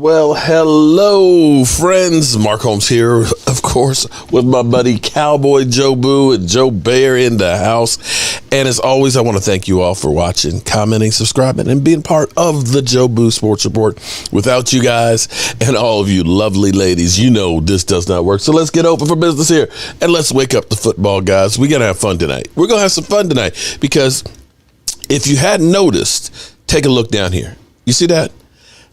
Well, hello, friends. Mark Holmes here, of course, with my buddy Cowboy Jobu and Joe Bear in the house. And as always, I want to thank you all for watching, commenting, subscribing, and being part of the Jobu Sports Report. Without you guys and all of you lovely ladies, you know this does not work. So let's get open for business here and let's wake up the football, guys. We're going to have fun tonight. We're going to have some fun tonight because if you hadn't noticed, take a look down here. You see that?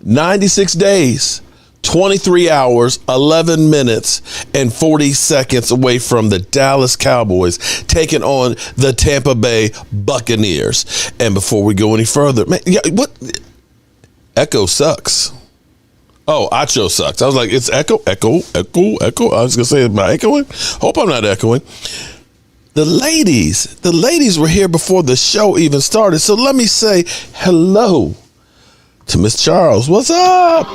96 days, 23 hours, 11 minutes, and 40 seconds away from the Dallas Cowboys taking on the Tampa Bay Buccaneers. And before we go any further, man, what? Echo sucks. Oh, Acho sucks. I was like, it's echo. I was going to say, am I echoing? Hope I'm not echoing. The ladies were here before the show even started. So let me say hello to Miss Charles. What's up?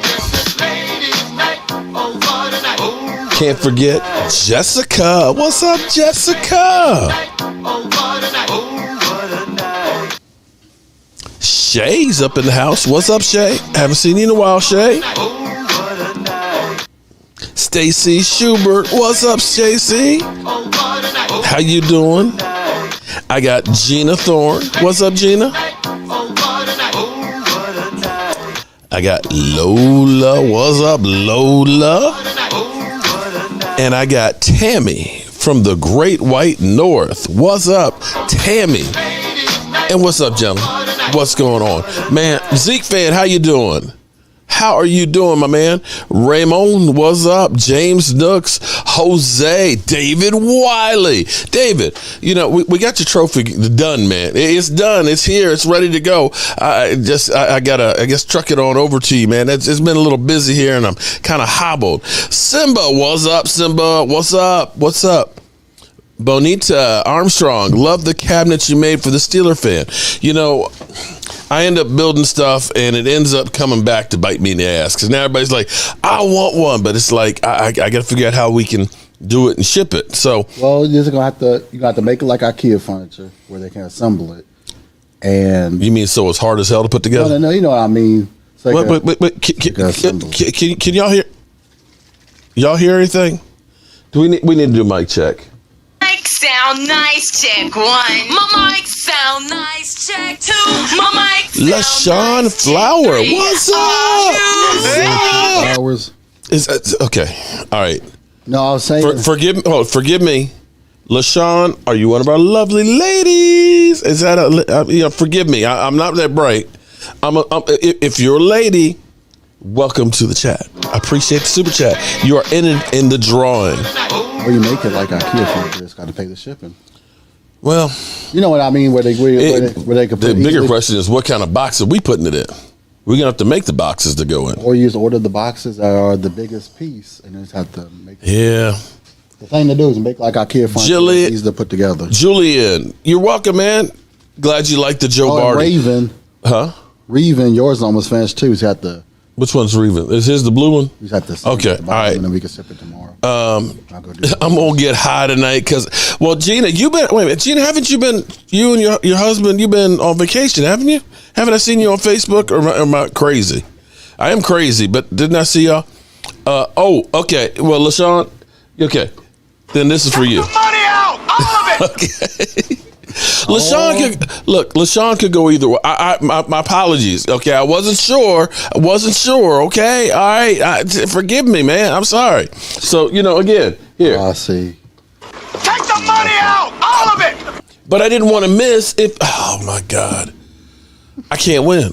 Can't forget Jessica. What's up, Jessica? Shay's up in the house. What's up, Shay? Haven't seen you in a while, Shay. Stacy Schubert. What's up, Stacy? How you doing? I got Gina Thorne. What's up, Gina? I got Lola. What's up, Lola? And I got Tammy from the Great White North. What's up, Tammy? And what's up, gentlemen? What's going on? Man, Zeke fan, how you doing? How are you doing, my man? Raymond, what's up? James Nooks, Jose, David Wiley. David, you know, we got your trophy done, man. It's done. It's here. It's ready to go. I guess, truck it on over to you, man. It's been a little busy here, and I'm kind of hobbled. Simba, what's up, Simba? What's up? What's up? Bonita Armstrong, love the cabinets you made for the Steeler fan. You know, I end up building stuff and it ends up coming back to bite me in the ass because now everybody's like, I want one, but it's like I got to figure out how we can do it and ship it. So, well, you're gonna have to make it like IKEA furniture where they can assemble it. And you mean so it's hard as hell to put together? No, you know what I mean. Wait, can y'all hear? Y'all hear anything? We need to do a mic check. Sound nice, check one. My mic sound nice, check two. My mic LaShawn nice, Flower, check what's up? Flowers. Is okay. All right. No, I was saying. Forgive me, LaShawn. Are you one of our lovely ladies? Is that forgive me. I'm not that bright. If you're a lady, welcome to the chat. I appreciate the super chat. You are in the drawing. Or you make it like IKEA furniture, it's got to pay the shipping. Well, you know what I mean, where they can put the bigger question is what kind of box are we putting it in? We're gonna have to make the boxes to go in, or you just order the boxes that are the biggest piece, and then just have to make. Yeah. The thing to do is make like IKEA furniture, easy to put together. Julian, you're welcome, man. Glad you like the Joe Barty. Raven, huh? Raven, yours almost finished too. He's got the. Which one's Reven? Is his the blue one? He's got the. Okay, all right. And then we can sip it tomorrow. I'm gonna get high tonight because, well, Gina, wait a minute, Gina, haven't you been? You and your husband, you've been on vacation, haven't you? Haven't I seen you on Facebook, or am I crazy? I am crazy, but didn't I see y'all? Oh, okay. Well, LaShawn, okay. Then this is for you. Money out, all of it. Okay. LaShawn could go either way. My apologies. Okay, I wasn't sure. Okay, all right. Forgive me, man. I'm sorry. So again, here. I see. Take the money out, all of it. But I didn't want to miss if. Oh my God, I can't win.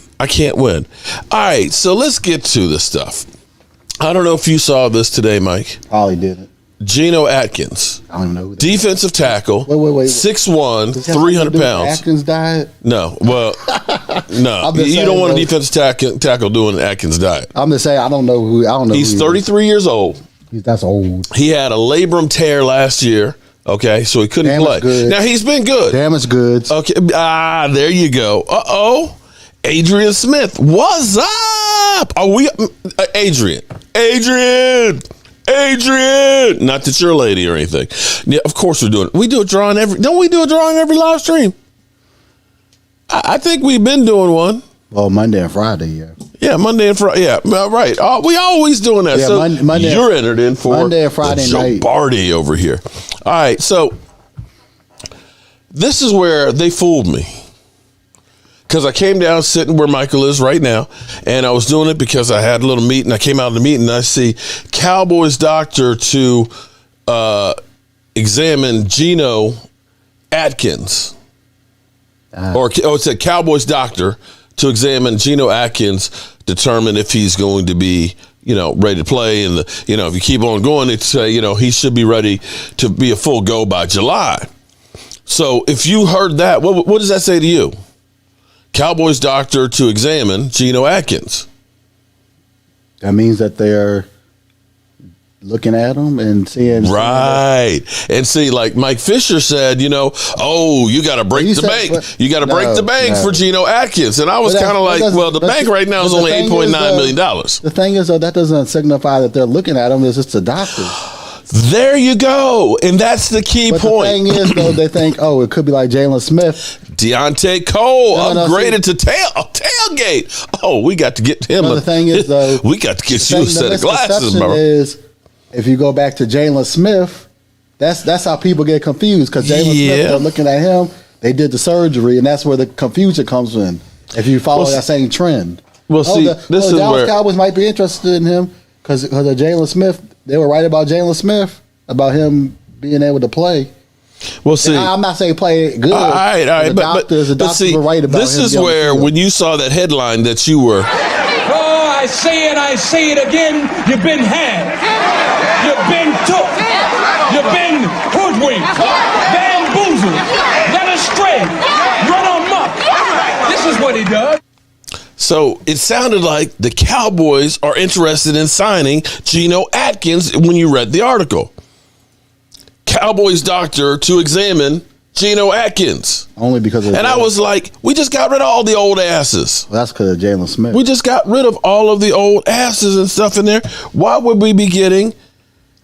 All right, so let's get to this stuff. I don't know if you saw this today, Mike. Probably didn't. Geno Atkins, I don't know. defensive tackle, wait. 6'1", 300 pounds. Atkins diet? No, well, no. You don't want a defensive tackle doing an Atkins diet. I'm just saying, I don't know. He's 33 years old. That's old. He had a labrum tear last year. Okay, so he couldn't play. Good. Now he's been good. Damaged goods. Okay, there you go. Adrian Smith, what's up? Are we Adrian? Not that you're a lady or anything. Yeah, of course we're doing it. We do a drawing don't we do a drawing every live stream? I think we've been doing one. Well, Monday and Friday, yeah. Yeah, Monday and Friday. Yeah, right. We always doing that. Yeah, so Monday, you're entered in for Monday and Friday the night. Barty over here. All right, so this is where they fooled me. Because I came down sitting where Michael is right now, and I was doing it because I had a little meeting. I came out of the meeting, and I see Cowboys doctor to examine Geno Atkins. It said Cowboys doctor to examine Geno Atkins, determine if he's going to be, ready to play. And, if you keep on going, it's, he should be ready to be a full go by July. So if you heard that, what does that say to you? Cowboys doctor to examine Geno Atkins. That means that they're looking at him and seeing. Right. And see, like Mike Fisher said, you got to break the bank. You got to break the bank for Geno Atkins. And I was kind of like, well, the bank right now is only $8.9 million. The thing is, though, that doesn't signify that they're looking at him. It's just a doctor. There you go. And that's the key point. The thing is, though, they think, it could be like Jalen Smith. Deontay Cole upgraded to tailgate. Oh, we got to get him. The thing is, though, we got to get you a set of glasses, bro. Is, if you go back to Jalen Smith, that's how people get confused, because Jalen Smith, they're looking at him, they did the surgery, and that's where the confusion comes in. If you follow that same trend. Well, this is Dallas where Cowboys might be interested in him because of Jalen Smith. They were right about Jalen Smith, about him being able to play. Well, see, I'm not saying play good. All right. The doctors see, were right about this him. This is where, when you saw that headline that you were. Oh, I say it again. You've been had. You've been took. You've been hoodwinked. Bamboozled. Led astray. Run amok. This is what he does. So it sounded like the Cowboys are interested in signing Geno Atkins when you read the article. Cowboys doctor to examine Geno Atkins. Only because of I was like, we just got rid of all the old asses. Well, that's because of Jalen Smith. We just got rid of all of the old asses and stuff in there. Why would we be getting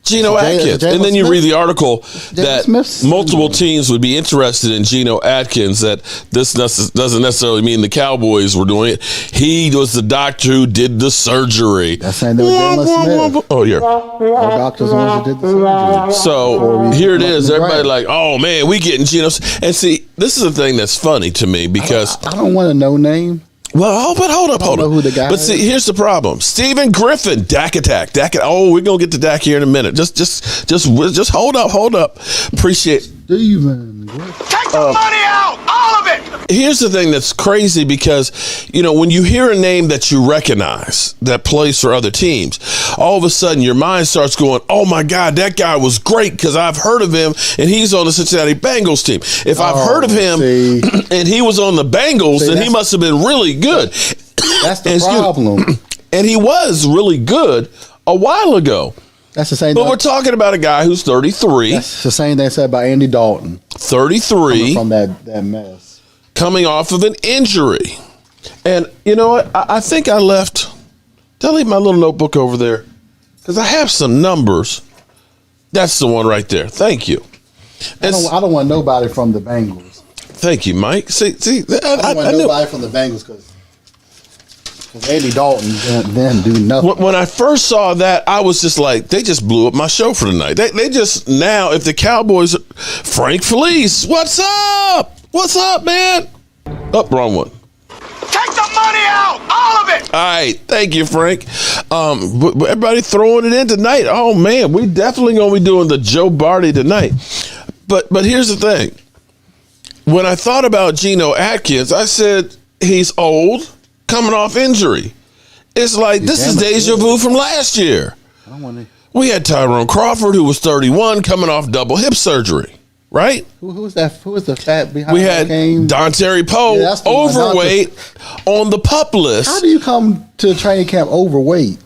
Geno Atkins? And then you read the article that multiple teams would be interested in Geno Atkins, that this doesn't necessarily mean the Cowboys were doing it. He was the doctor who did the surgery. That's saying they were Jalen Smith. Oh, yeah. Our doctors are the ones who did the surgery. So here it is. Everybody like, oh, man, we getting Geno. And see, this is the thing that's funny to me because. I don't want to know name. Well, but hold up. Who the guy but see, here's the problem. Stephen Griffin, Dak attack. We're gonna get to Dak here in a minute. Just hold up. Appreciate. Steven. Take the money out, all of it. Here's the thing that's crazy because, when you hear a name that you recognize that plays for other teams, all of a sudden your mind starts going, oh my God, that guy was great because I've heard of him and he's on the Cincinnati Bengals team. If I've heard of him and he was on the Bengals, then he must have been really good. That's the problem. And he was really good a while ago. That's the same. But we're talking about a guy who's 33. That's the same thing said by Andy Dalton. 33. From that mess. Coming off of an injury. And you know what? I think I left. Did I leave my little notebook over there? Because I have some numbers. That's the one right there. Thank you. I don't want nobody from the Bengals. Thank you, Mike. See, I don't want nobody from the Bengals because Andy Dalton didn't do nothing. When I first saw that, I was just like, they just blew up my show for tonight. They just, now, if the Cowboys, Frank Felice, what's up? What's up, man? Oh, wrong one. Take the money out, all of it. All right, thank you, Frank. Everybody throwing it in tonight. Oh, man, we definitely going to be doing the Joe Barty tonight. But here's the thing. When I thought about Geno Atkins, I said, he's old, coming off injury. It's like, this is deja vu from last year. We had Tyrone Crawford, who was 31, coming off double hip surgery, right? Who was that? Who was the fat behind? We had Dontari Poe, overweight, on the PUP list. How do you come to training camp overweight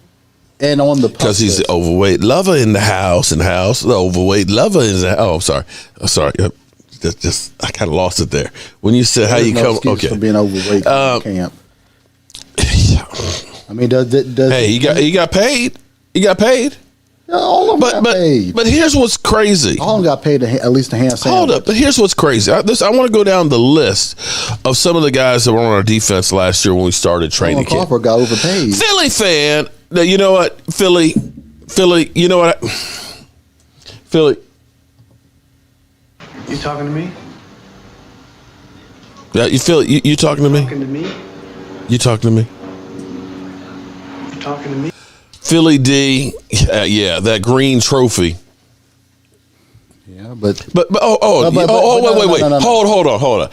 and on the PUP list? Because he's the overweight lover in the house, the overweight lover is the house. I'm sorry. Just I kind of lost it there. When you said how you come, okay, for being overweight in camp. I mean, does hey, he got paid. He got paid. All of them got paid. But here's what's crazy. All of them got paid at least a hand sandwich. Hold up. But here's what's crazy. I want to go down the list of some of the guys that were on our defense last year when we started training camp. Crawford got overpaid. Philly fan. Now, you know what? Philly, you know what? Philly. You talking to me? Yeah, you talking to me? Talking to me? You talking to me? You talking to me? Philly D, yeah, that green trophy. Yeah, but wait, hold on.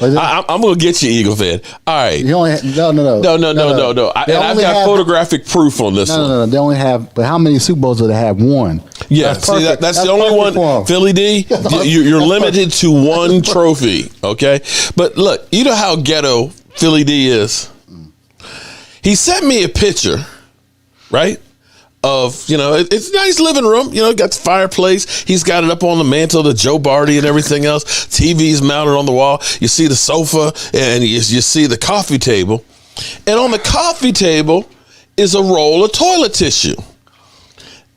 I'm gonna get you, Eagle fan. All right. You only No. I've got photographic proof on this one. No. They only have. But how many Super Bowls do they have? One. Yeah, that's the only one. Philly D, you're limited to one trophy. Okay, but look, you know how ghetto Philly D is. He sent me a picture, right? Of, it's a nice living room, got the fireplace. He's got it up on the mantle, the Joe Barty and everything else. TV's mounted on the wall. You see the sofa and you see the coffee table. And on the coffee table is a roll of toilet tissue.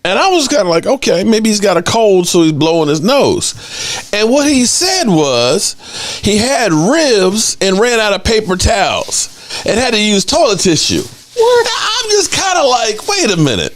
And I was kind of like, okay, maybe he's got a cold, so he's blowing his nose. And what he said was he had ribs and ran out of paper towels and had to use toilet tissue. What? I'm just kind of like, wait a minute.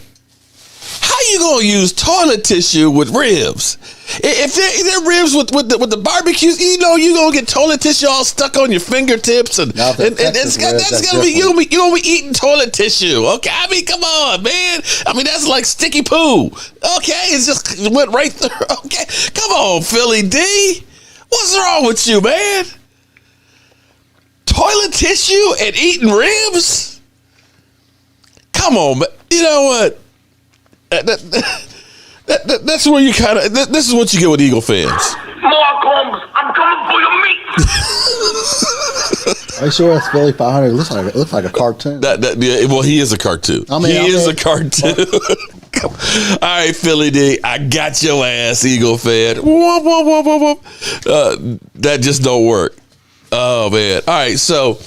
How you gonna use toilet tissue with ribs? If they're ribs with the barbecues, you gonna get toilet tissue all stuck on your fingertips, and that's gonna be you gonna be eating toilet tissue. Okay, I mean, come on, man. I mean, that's like sticky poo. Okay, it just went right through. Okay, come on, Philly D. What's wrong with you, man? Toilet tissue and eating ribs? Come on, man. You know what? That's where you kind of. This is what you get with Eagle fans. Mark Holmes, I'm coming for your meat. Are you sure that's Philly 500? It looks like a cartoon. Well, he is a cartoon. He is a cartoon. All right, Philly D, I got your ass, Eagle fan. That just don't work. Oh man. All right, so.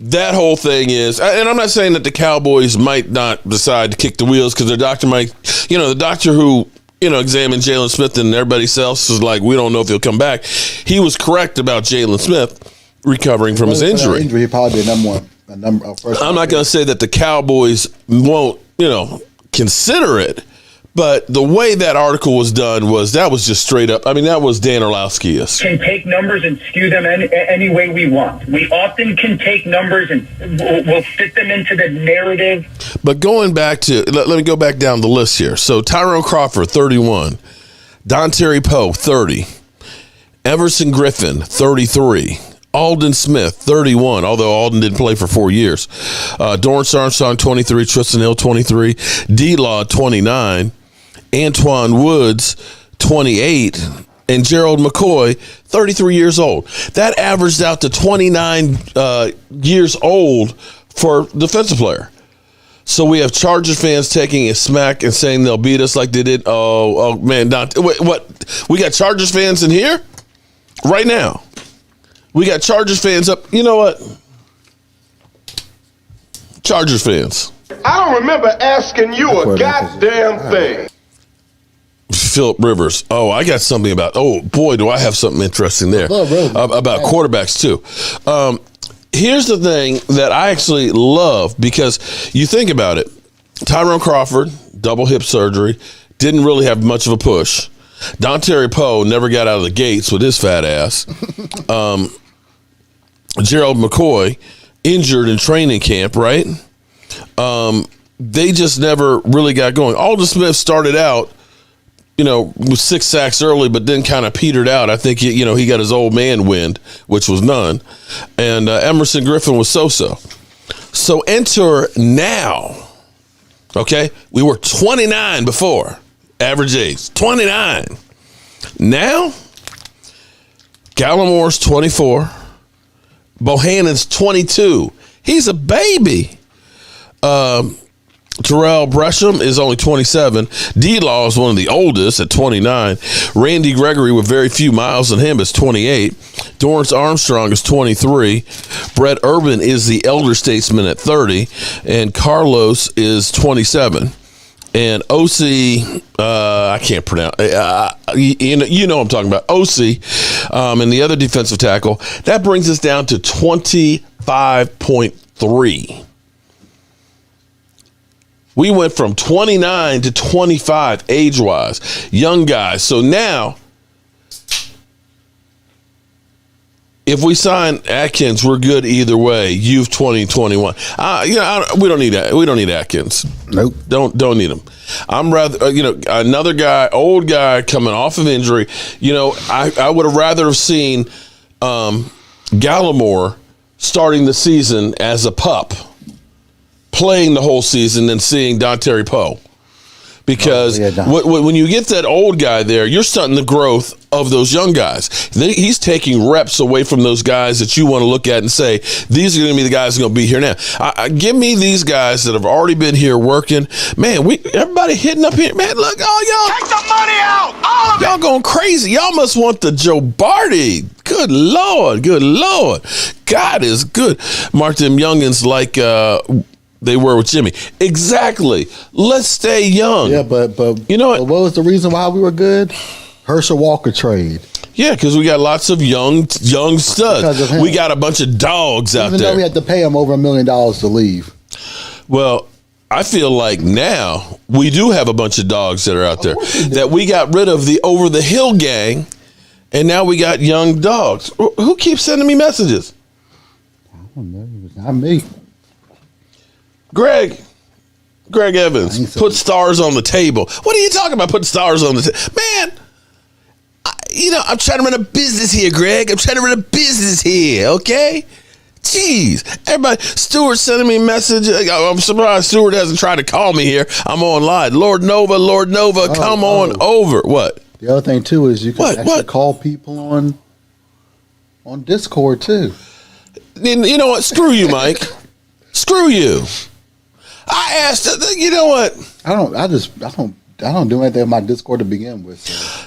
That whole thing is, and I'm not saying that the Cowboys might not decide to kick the wheels because their doctor might, the doctor who, examined Jalen Smith and everybody else is like, we don't know if he'll come back. He was correct about Jalen Smith recovering from his injury. He probably be first. I'm not going to say that the Cowboys won't, consider it. But the way that article was done was just straight up. I mean, that was Dan Orlowski-esque. Can take numbers and skew them any way we want. We often can take numbers and we'll fit them into the narrative. But going back to, let me go back down the list here. So Tyrone Crawford, 31. Dontari Poe, 30. Everson Griffin, 33. Alden Smith, 31, although Alden didn't play for 4 years. Dorrance Armstrong, 23. Tristan Hill, 23. D-Law, 29. Antoine Woods, 28, and Gerald McCoy, 33 years old. That averaged out to 29 years old for defensive player. So we have Chargers fans taking a smack and saying they'll beat us like they did. Oh man, wait, what? We got Chargers fans in here right now. We got Chargers fans up. You know what? Chargers fans. I don't remember asking you a goddamn thing. Phillip Rivers. Oh, I got something about. Oh boy, do I have something interesting there about quarterbacks too. Here's the thing that I actually love because you think about it. Tyrone Crawford, double hip surgery, didn't really have much of a push. Dontari Poe never got out of the gates with his fat ass. Gerald McCoy, injured in training camp, right? They just never really got going. Alden Smith started out, with 6 sacks early, but then kind of petered out. I think, he got his old man wind, which was none. And Emerson Griffin was so-so. So enter now. Okay? We were 29 before. Average age. 29. Now, Gallimore's 24. Bohannon's 22. He's a baby. Terrell Bresham is only 27. D-Law is one of the oldest at 29. Randy Gregory, with very few miles on him, is 28. Dorrance Armstrong is 23. Brett Urban is the elder statesman at 30. And Carlos is 27. And OC, I can't pronounce. You know what I'm talking about. OC, and the other defensive tackle. That brings us down to 25.3. We went from 29 to 25 age-wise, young guys. So now, if we sign Atkins, we're good either way. Youth 2021. We don't need that. We don't need Atkins. Nope. Don't need him. I'm rather, another guy, old guy coming off of injury. I would have rather have seen Gallimore starting the season as a pup, playing the whole season, than seeing Dontari Poe. Because when you get that old guy there, you're stunting the growth of those young guys. He's taking reps away from those guys that you want to look at and say, these are going to be the guys who are going to be here now. Give me these guys that have already been here working. Man, everybody hitting up here. Man, look, all y'all. Take the money out! All of it! Y'all going crazy. Y'all must want the Joe Barty. Good Lord. Good Lord. God is good. Mark them youngins like... they were with Jimmy. Exactly. Let's stay young. Yeah, but you know what was the reason why we were good? Herschel Walker trade. Yeah, because we got lots of young studs. We got a bunch of dogs out there. Even though we had to pay him over $1 million to leave. Well, I feel like now we do have a bunch of dogs that are out there that we got rid of the over the hill gang, and now we got young dogs. Who keeps sending me messages? I don't know. It was not me. Greg Evans, put stars on the table. What are you talking about, putting stars on the table? Man, I'm trying to run a business here, Greg. I'm trying to run a business here, okay? Jeez. Everybody, Stewart sending me a message. I'm surprised Stewart hasn't tried to call me here. I'm online. Lord Nova, come on over. What? The other thing, too, is you can actually call people on Discord, too. You know what? Screw you, Mike. Screw you. I asked, you know what? I don't do anything with my Discord to begin with. So.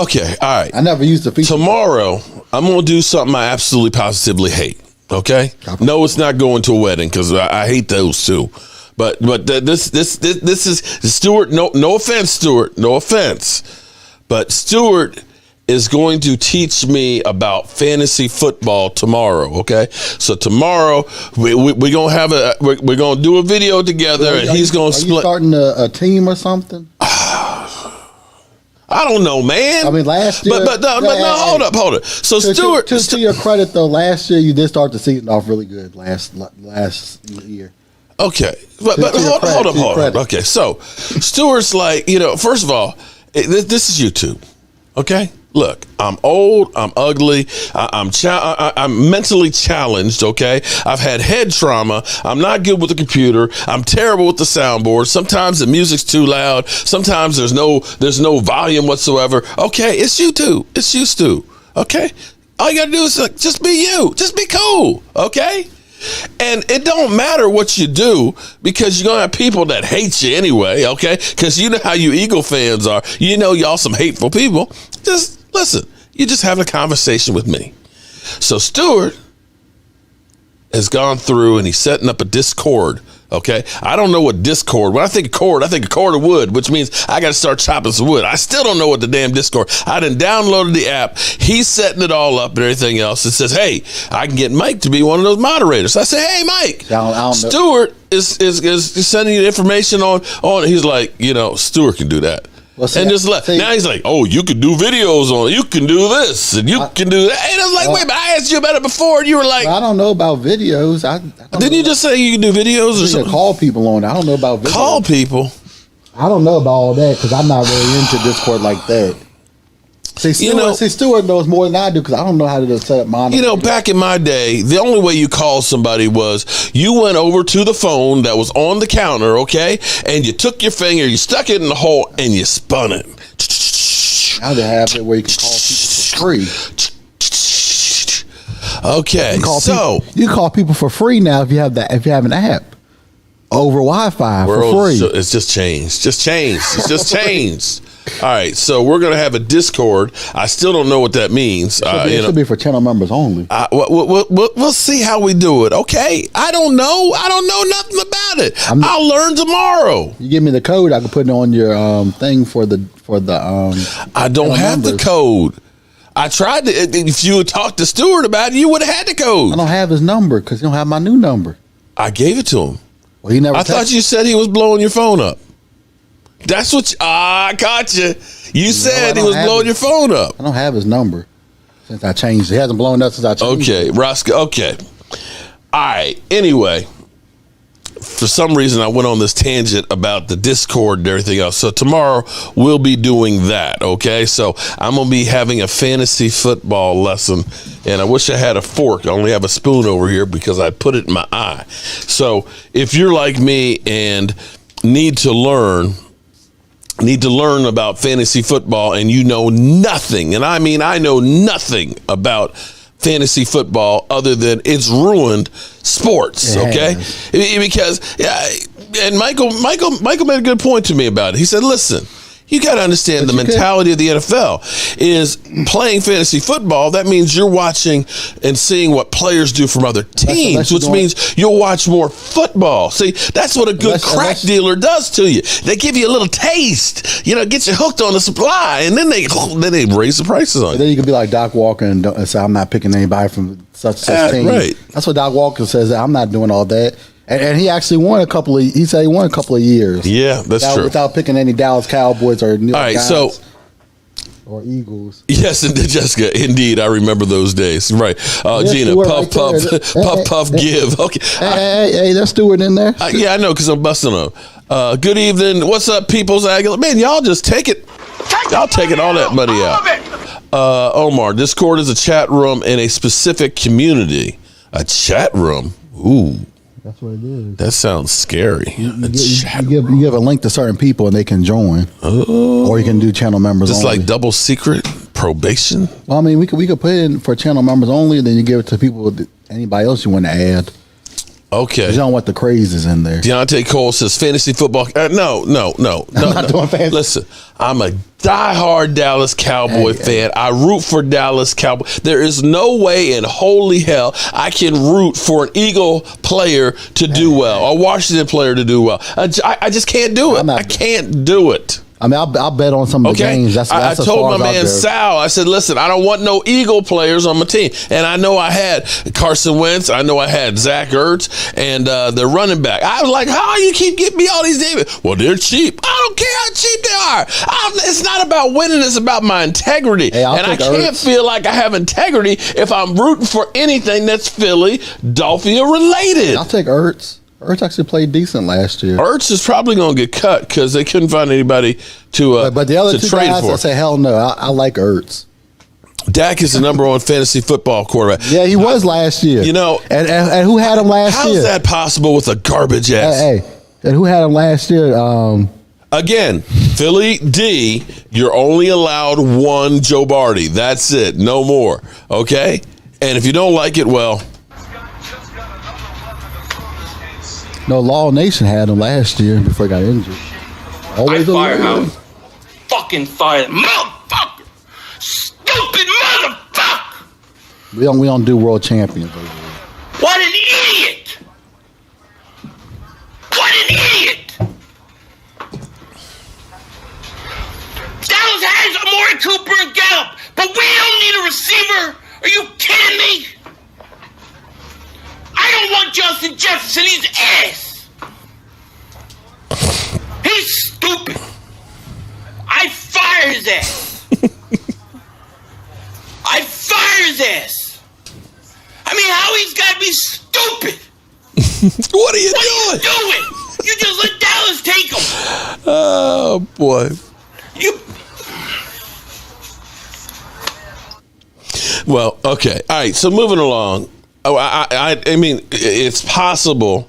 Okay, all right. I never used the feature. Tomorrow, I'm going to do something I absolutely positively hate. Okay? No, it's not going to a wedding because I hate those too. But this is Stewart. No offense, Stewart. No offense. But Stewart is going to teach me about fantasy football tomorrow. Okay, so tomorrow we're gonna have we're gonna do a video together, and he's gonna split. You starting a team or something? I don't know, man. I mean, last year, but no, hold up. So Stewart, to your credit though, last year you did start the season off really good. Last year. Okay, but hold up. Okay, so Stewart's like, first of all, this is YouTube. Okay. Look, I'm old, I'm ugly, I'm mentally challenged, okay? I've had head trauma, I'm not good with the computer, I'm terrible with the soundboard, sometimes the music's too loud, sometimes there's no volume whatsoever. Okay, it's you too, it's you, Stu, okay? All you gotta do is just be you, just be cool, okay? And it don't matter what you do because you're going to have people that hate you anyway, okay? Because you know how you Eagle fans are. You know y'all some hateful people. Just listen. You're just having a conversation with me. So Stewart has gone through and he's setting up a Discord, okay? I don't know what Discord. When I think of cord of wood, which means I got to start chopping some wood. I still don't know what the damn Discord. I done downloaded the app. He's setting it all up and everything else. It says, hey, I can get Mike to be one of those moderators. I say, hey, Mike. Stewart is sending you information on. He's like, Stewart can do that. Well, and just left. Now he's like, oh, you can do videos on it. You can do this and you can do that. And I was like, wait, but I asked you about it before and you were like, I don't know about videos. Didn't you just say you can do videos or something? Call people on it. I don't know about videos. Call people? I don't know about all that because I'm not really into Discord like that. See, Stewart knows more than I do because I don't know how to set up mine. Back in my day, the only way you called somebody was you went over to the phone that was on the counter, okay, and you took your finger, you stuck it in the hole, and you spun it. Now they have it where you can call people for free. Okay, you can call people for free now if you have an app over Wi-Fi for free. It's just changed. It's just changed. All right, so we're going to have a Discord. I still don't know what that means. It should be for channel members only. We'll see how we do it. Okay, I don't know. I don't know nothing about it. I'll learn tomorrow. You give me the code, I can put it on your thing for the. I don't have the code. I tried to. If you had talked to Stewart about it, you would have had the code. I don't have his number because you don't have my new number. I gave it to him. Well, he never. I thought you said he was blowing your phone up. That's what. I got you. You said he was blowing your phone up. I don't have his number since I changed. He hasn't blown up since I changed. Okay, Roscoe. Okay. All right. Anyway, for some reason, I went on this tangent about the Discord and everything else. So tomorrow we'll be doing that. Okay. So I'm gonna be having a fantasy football lesson, and I wish I had a fork. I only have a spoon over here because I put it in my eye. So if you're like me and need to learn about fantasy football and you know nothing, and I mean I know nothing about fantasy football other than it's ruined sports, okay? Because and Michael made a good point to me about it. He said, listen, you got to understand the mentality of the NFL is playing fantasy football. That means you're watching and seeing what players do from other teams, which means you'll watch more football. See, that's what a good crack dealer does to you. They give you a little taste, get you hooked on the supply, and then they raise the prices on you. Then you can be like Doc Walker and say, I'm not picking anybody from such team. Right. That's what Doc Walker says. I'm not doing all that. And he actually won a couple of. He said he won a couple of years. Yeah, that's true. Without picking any Dallas Cowboys or New York Giants or Eagles. Yes, and Jessica, indeed, I remember those days. Right, Gina, puff, give. Okay, hey, there's Stewart in there. Yeah, I know because I'm busting them. Good evening. What's up, People's Aguilar? Man, y'all just take it. Y'all taking all that money out. Omar, Discord is a chat room in a specific community. A chat room. Ooh. That's what it is. That sounds scary. You give a link to certain people and they can join. Or you can do channel members just only. Like double secret probation? Well, I mean, we could put it in for channel members only, and then you give it to people, anybody else you want to add. Okay. You don't want the crazes in there. Deontay Cole says fantasy football. No. I'm not doing fantasy. Listen, I'm a diehard Dallas Cowboy fan. I root for Dallas Cowboys. There is no way in holy hell I can root for an Eagle player to do well, a Washington player to do well. I just can't do it. I can't do it. I mean, I'll bet on some of the games. That's I told my man Sal, I said, listen, I don't want no Eagle players on my team. And I know I had Carson Wentz. I know I had Zach Ertz and their running back. I was like, how you keep getting me all these names? Well, they're cheap. I don't care how cheap they are. It's not about winning. It's about my integrity. And I can't feel like I have integrity if I'm rooting for anything that's Philadelphia related. I'll take Ertz. Ertz actually played decent last year. Ertz is probably going to get cut because they couldn't find anybody to but the other two trade guys, for. I say, hell no. I like Ertz. Dak is the number one fantasy football quarterback. Yeah, he was last year. And who had him last year? How's that possible with a garbage ass? Hey, and who had him last year? Again, Philly D, you're only allowed one Joe Barty. That's it. No more. Okay? And if you don't like it, well... No, Law Nation had him last year before he got injured. Always I fire him. Fucking fire him. Motherfucker! Stupid motherfucker! We don't do world champions over here. What an idiot! What an idiot! Dallas has Amari Cooper and Gallup, but we don't need a receiver. Are you kidding me? I don't want Justin Jefferson. He's ass. He's stupid. I fire his ass. I fire his ass. I mean, how he's got to be stupid. What are you doing? You just let Dallas take him. Oh, boy. Well, okay. All right. So moving along. Oh, I mean, it's possible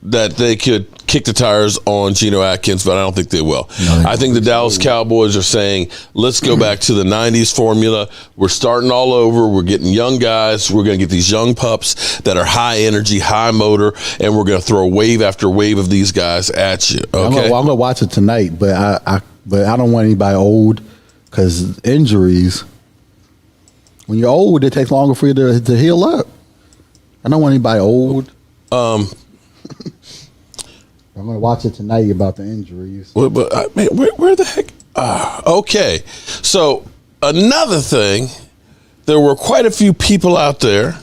that they could kick the tires on Geno Atkins, but I don't think they will. No, I think the Dallas Cowboys are saying, let's go back to the 90s formula. We're starting all over. We're getting young guys. We're going to get these young pups that are high energy, high motor, and we're going to throw wave after wave of these guys at you. Okay? I'm going to watch it tonight, but But I don't want anybody old because injuries. When you're old, it takes longer for you to heal up. I don't want anybody old. I'm going to watch it tonight about the injuries. Where the heck? Okay. So another thing, there were quite a few people out there,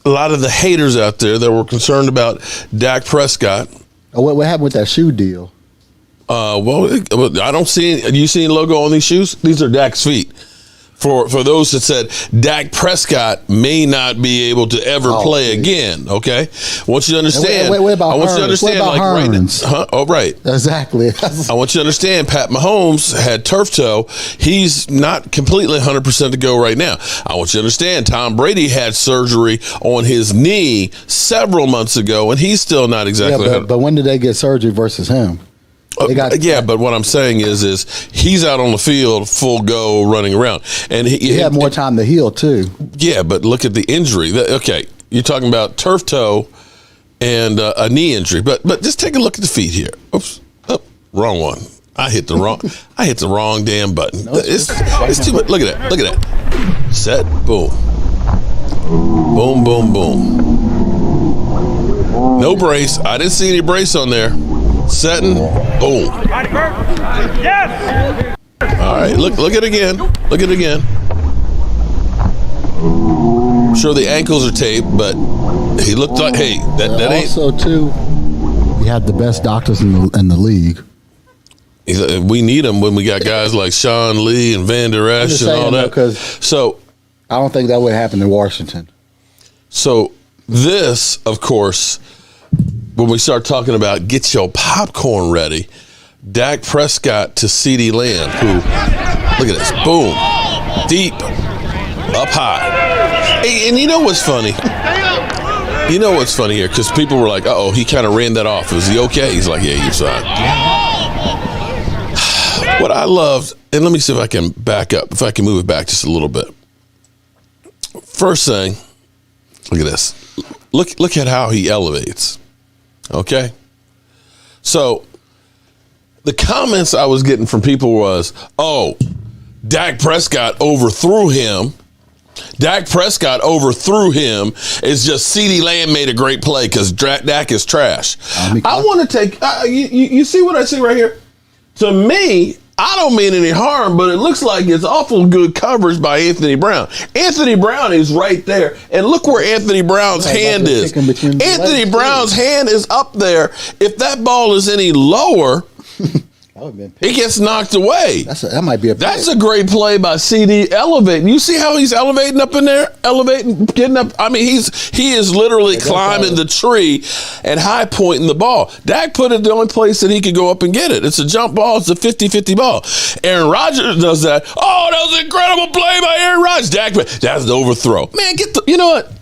a lot of the haters out there that were concerned about Dak Prescott. Oh, what happened with that shoe deal? Well, I don't see. You see any logo on these shoes? These are Dak's feet. For those that said Dak Prescott may not be able to ever play again. Okay, I want you to understand. What about I want you to understand, like right now. Oh, right. Exactly. I want you to understand. Pat Mahomes had turf toe. He's not completely 100% to go right now. I want you to understand. Tom Brady had surgery on his knee several months ago, and he's still not exactly. Yeah, but when did they get surgery versus him? But what I'm saying is he's out on the field full go running around, and he had more time to heal too. Yeah, but look at the injury. Okay, you're talking about turf toe and a knee injury, but just take a look at the feet here. Oops, wrong one. I hit the wrong damn button. No, it's too much. Look at that. Look at that. Set. Boom. Boom. Boom. Boom. No brace. I didn't see any brace on there. Setting, boom. Yes. All right, look at it again. Look at it again. I'm sure the ankles are taped, but he looked like, hey, that ain't. Also, too, we had the best doctors in the league. We need them when we got guys like Sean Lee and Van Der Esch and all that. So I don't think that would happen in Washington. So this, of course, when we start talking about get your popcorn ready, Dak Prescott to CeeDee Lamb, who, look at this, boom, deep, up high. Hey, and you know what's funny? You know what's funny here? Because people were like, uh-oh, he kind of ran that off. Is he okay? He's like, yeah, you're fine. What I loved, and let me see if I can back up, if I can move it back just a little bit. First thing, look at this. Look at how he elevates. Okay, so the comments I was getting from people was, oh, Dak Prescott overthrew him. Dak Prescott overthrew him. It's just CeeDee Lamb made a great play because Dak is trash. I want to take, you see what I see right here? To me, I don't mean any harm, but it looks like it's awful good coverage by Anthony Brown. Anthony Brown is right there. And look where Anthony Brown's hand is. Anthony Brown's hand is up there. If that ball is any lower, he gets knocked away. That might be a play. That's a great play by CD elevating. You see how he's elevating up in there? Elevating, getting up. I mean, he is literally climbing the tree and high pointing the ball. Dak put it the only place that he could go up and get it. It's a jump ball. It's a 50-50 ball. Aaron Rodgers does that. Oh, that was an incredible play by Aaron Rodgers. Dak, that's the overthrow. Man, you know what?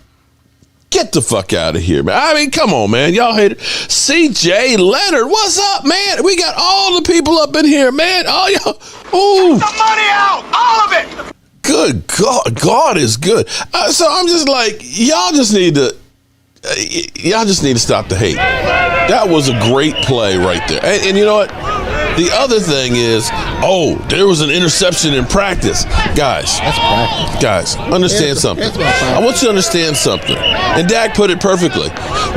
Get the fuck out of here, man. I mean, come on, man. Y'all hate it. CJ Leonard, what's up, man? We got all the people up in here, man. All y'all. Ooh. Get the money out! All of it! Good God. God is good. So I'm just like, y'all just need to stop the hate. That was a great play right there. And you know what? The other thing is, there was an interception in practice. Guys, that's practice. Guys, understand something. I want you to understand something. And Dak put it perfectly.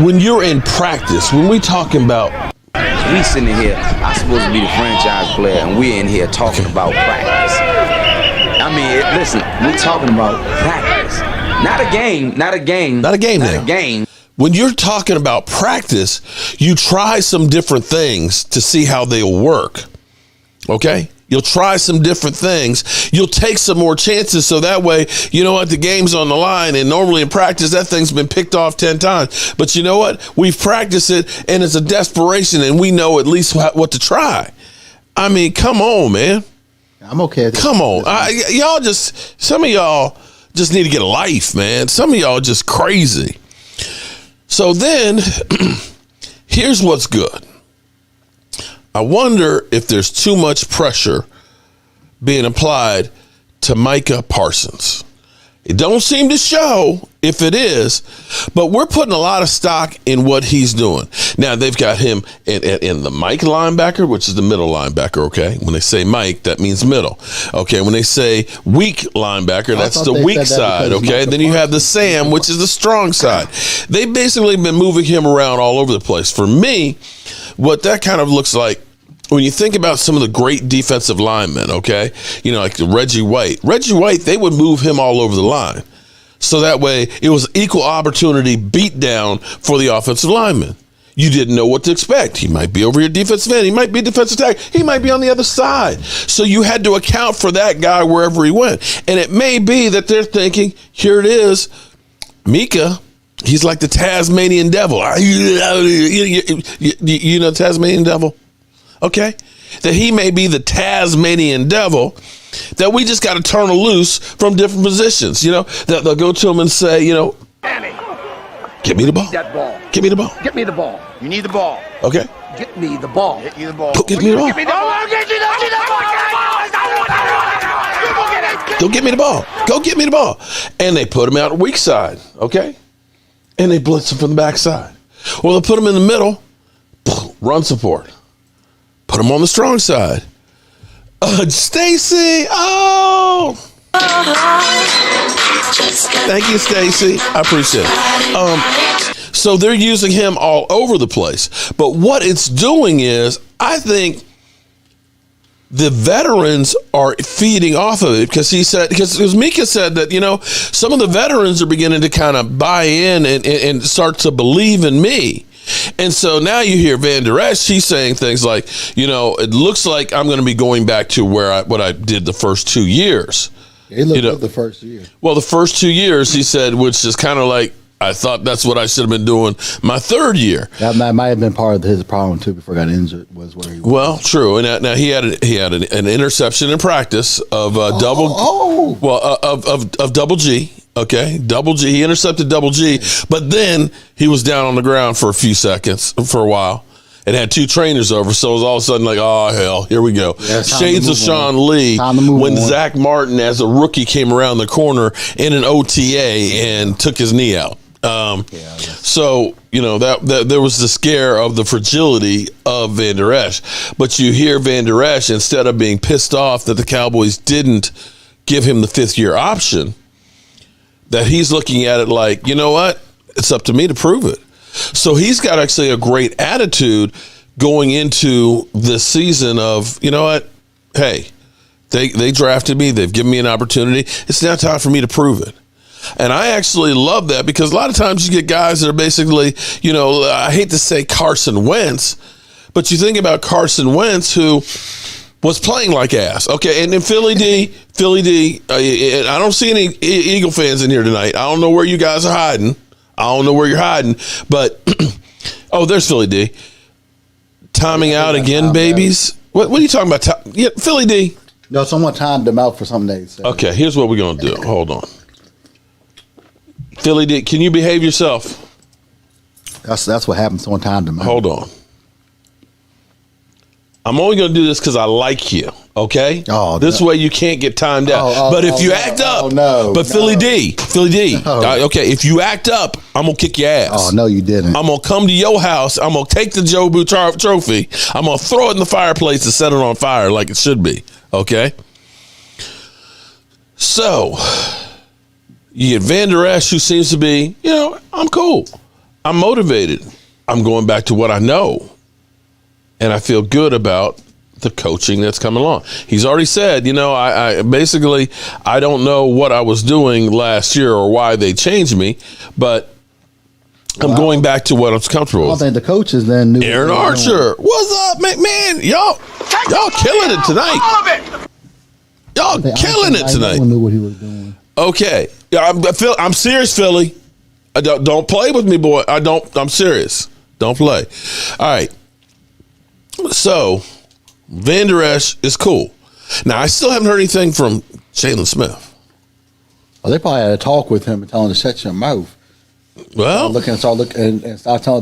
When you're in practice, when we talking about... We sitting here, I'm supposed to be the franchise player, and we're in here talking about practice. I mean, listen, we're talking about practice. Not a game. Not a game. When you're talking about practice, you try some different things to see how they'll work. Okay? You'll try some different things. You'll take some more chances so that way, you know what, the game's on the line, and normally in practice, that thing's been picked off 10 times. But you know what? We've practiced it, and it's a desperation, and we know at least what to try. I mean, come on, man. I'm okay. Come on. Some of y'all just need to get a life, man. Some of y'all just crazy. So then, here's what's good. I wonder if there's too much pressure being applied to Micah Parsons. It don't seem to show if it is, but we're putting a lot of stock in what he's doing. Now, they've got him in the Mike linebacker, which is the middle linebacker, okay? When they say Mike, that means middle. Okay, when they say weak linebacker, that's the weak side, okay? Then you have the Sam, which is the strong side. They've basically been moving him around all over the place. For me, what that kind of looks like, when you think about some of the great defensive linemen, okay, like Reggie White, they would move him all over the line. So that way it was equal opportunity beat down for the offensive lineman. You didn't know what to expect. He might be over your defensive end. He might be defensive tackle. He might be on the other side. So you had to account for that guy wherever he went. And it may be that they're thinking, here it is, Micah, he's like the Tasmanian devil. You know Tasmanian devil? Okay, that he may be the Tasmanian devil, that we just got to turn him loose from different positions. That they'll go to him and say, Danny, get me the ball. that ball. Get me the ball. Get me the ball. You need the ball. Okay. Get me the ball. Get you the ball. Go get me the ball. Get me the ball. Get you the ball. Go get me the ball. Go get me the ball. And they put him out weak side. Okay. And they blitz him from the backside. Or they'll put him in the middle. Run support. Put him on the strong side. Stacy. Oh. Thank you, Stacy. I appreciate it. So they're using him all over the place. But what it's doing is, I think the veterans are feeding off of it, because Micah said that, some of the veterans are beginning to kind of buy in and start to believe in me. And so now you hear Van Der Esch, she's saying things like, it looks like I'm going to be going back to what I did the first 2 years. He looked good the first year. Well, the first 2 years, he said, which is kind of like, I thought that's what I should have been doing my third year. That might have been part of his problem too. Before he got injured, was where he was. Well, true. And now he had an interception in practice of double G. Okay, double G. He intercepted double G, but then he was down on the ground for a few seconds for a while. And had two trainers over, so it was all of a sudden like, oh, hell, here we go. Yeah, Shades of Sean Lee when Zach Martin, as a rookie, came around the corner in an OTA and took his knee out. So, that there was the scare of the fragility of Van Der Esch. But you hear Van Der Esch, instead of being pissed off that the Cowboys didn't give him the fifth-year option, that he's looking at it like, you know what? It's up to me to prove it. So he's got actually a great attitude going into this season of, you know what? Hey, they drafted me. They've given me an opportunity. It's now time for me to prove it. And I actually love that, because a lot of times you get guys that are basically, I hate to say Carson Wentz, but you think about Carson Wentz, who was playing like ass. Okay, and then Philly D, I don't see any Eagle fans in here tonight. I don't know where you guys are hiding. I don't know where you're hiding, but oh, there's Philly D. Timing out again, babies. What are you talking about? Philly D. No, someone timed them out for something they said. Okay, here's what we're gonna do. Hold on. Philly D, can you behave yourself? That's what happened. Someone timed them out. Hold on. I'm only going to do this because I like you, okay? Oh, this way you can't get timed out. But if you act up, Philly D, okay, if you act up, I'm going to kick your ass. Oh, no, you didn't. I'm going to come to your house. I'm going to take the Jobu trophy. I'm going to throw it in the fireplace and set it on fire like it should be, okay? So, you get Van Der Esch, who seems to be, I'm cool. I'm motivated. I'm going back to what I know. And I feel good about the coaching that's coming along. He's already said, I basically, I don't know what I was doing last year or why they changed me, but I'm going back to what I'm comfortable with. I think the coaches then knew. Aaron Archer, what's up, man? Y'all killing it tonight. Y'all killing it tonight. No one knew what he was doing. Okay, I'm serious, Philly. Don't play with me, boy. I'm serious. Don't play. All right. So, Van Der Esch is cool. Now, I still haven't heard anything from Jalen Smith. Well, they probably had a talk with him and tell him to shut your mouth. Well, start telling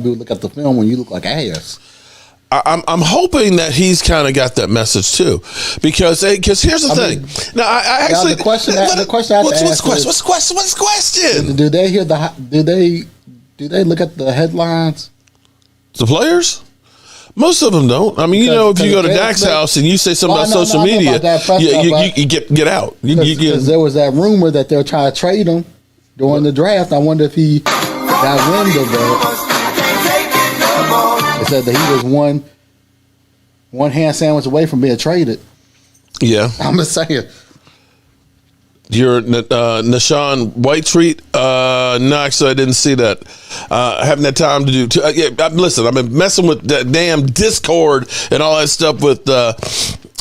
people to look at the film when you look like ass. I'm hoping that he's kind of got that message too, because here's the thing. Now, I actually the question I have to ask what's the question? Do they hear do they look at the headlines? The players? Most of them don't. I mean, if you go to Dak's house and you say something on social media, you get out. Because there was that rumor that they'll try to trade him during the draft. I wonder if he got wind of that. They said that he was one hand sandwich away from being traded. Yeah. I'm just saying. Your Nashawn White treat? No, actually, I didn't see that. I haven't had time to do. Listen, I've been messing with that damn Discord and all that stuff with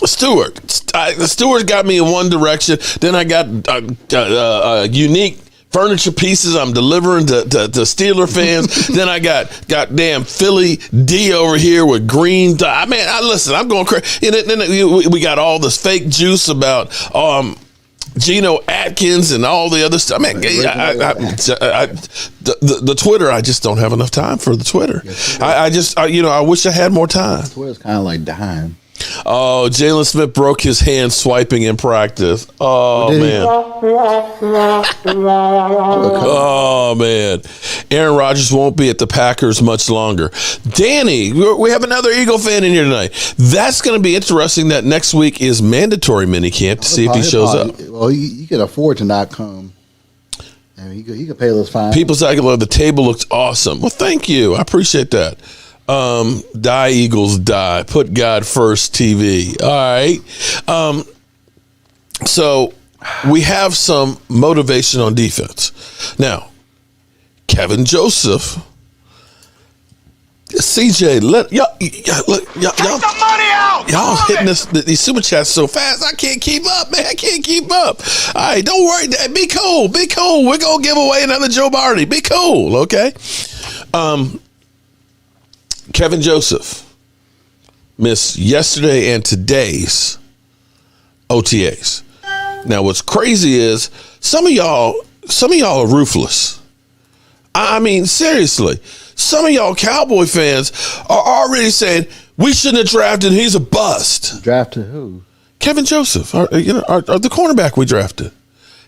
Stewart. Stewart got me in one direction. Then I got unique furniture pieces I'm delivering to Steeler fans. Then I got goddamn Philly D over here with green. Listen, I'm going crazy. And then we got all this fake juice about Geno Atkins and all the other stuff. I mean, the Twitter, I just don't have enough time for the Twitter. I wish I had more time. Twitter's kind of like dying. Oh, Jalen Smith broke his hand swiping in practice. Oh, man. Oh, man. Aaron Rodgers won't be at the Packers much longer. Danny, we have another Eagle fan in here tonight. That's going to be interesting. That next week is mandatory minicamp to see if he shows up. Well, you can afford to not come. I mean, he could pay those fines. People say, the table looks awesome. Well, thank you. I appreciate that. Die Eagles die. Put God first TV. All right. So we have some motivation on defense. Now, Kevin Joseph, CJ, y'all the money out! Y'all hitting these super chats so fast, I can't keep up, man. I can't keep up. All right, don't worry. Be cool. Be cool. We're going to give away another Joe Barty. Be cool, okay? Kevin Joseph missed yesterday and today's OTAs. Now, what's crazy is some of y'all are ruthless. I mean, seriously, some of y'all Cowboy fans are already saying we shouldn't have drafted. He's a bust. Drafted who? Kevin Joseph, the cornerback we drafted.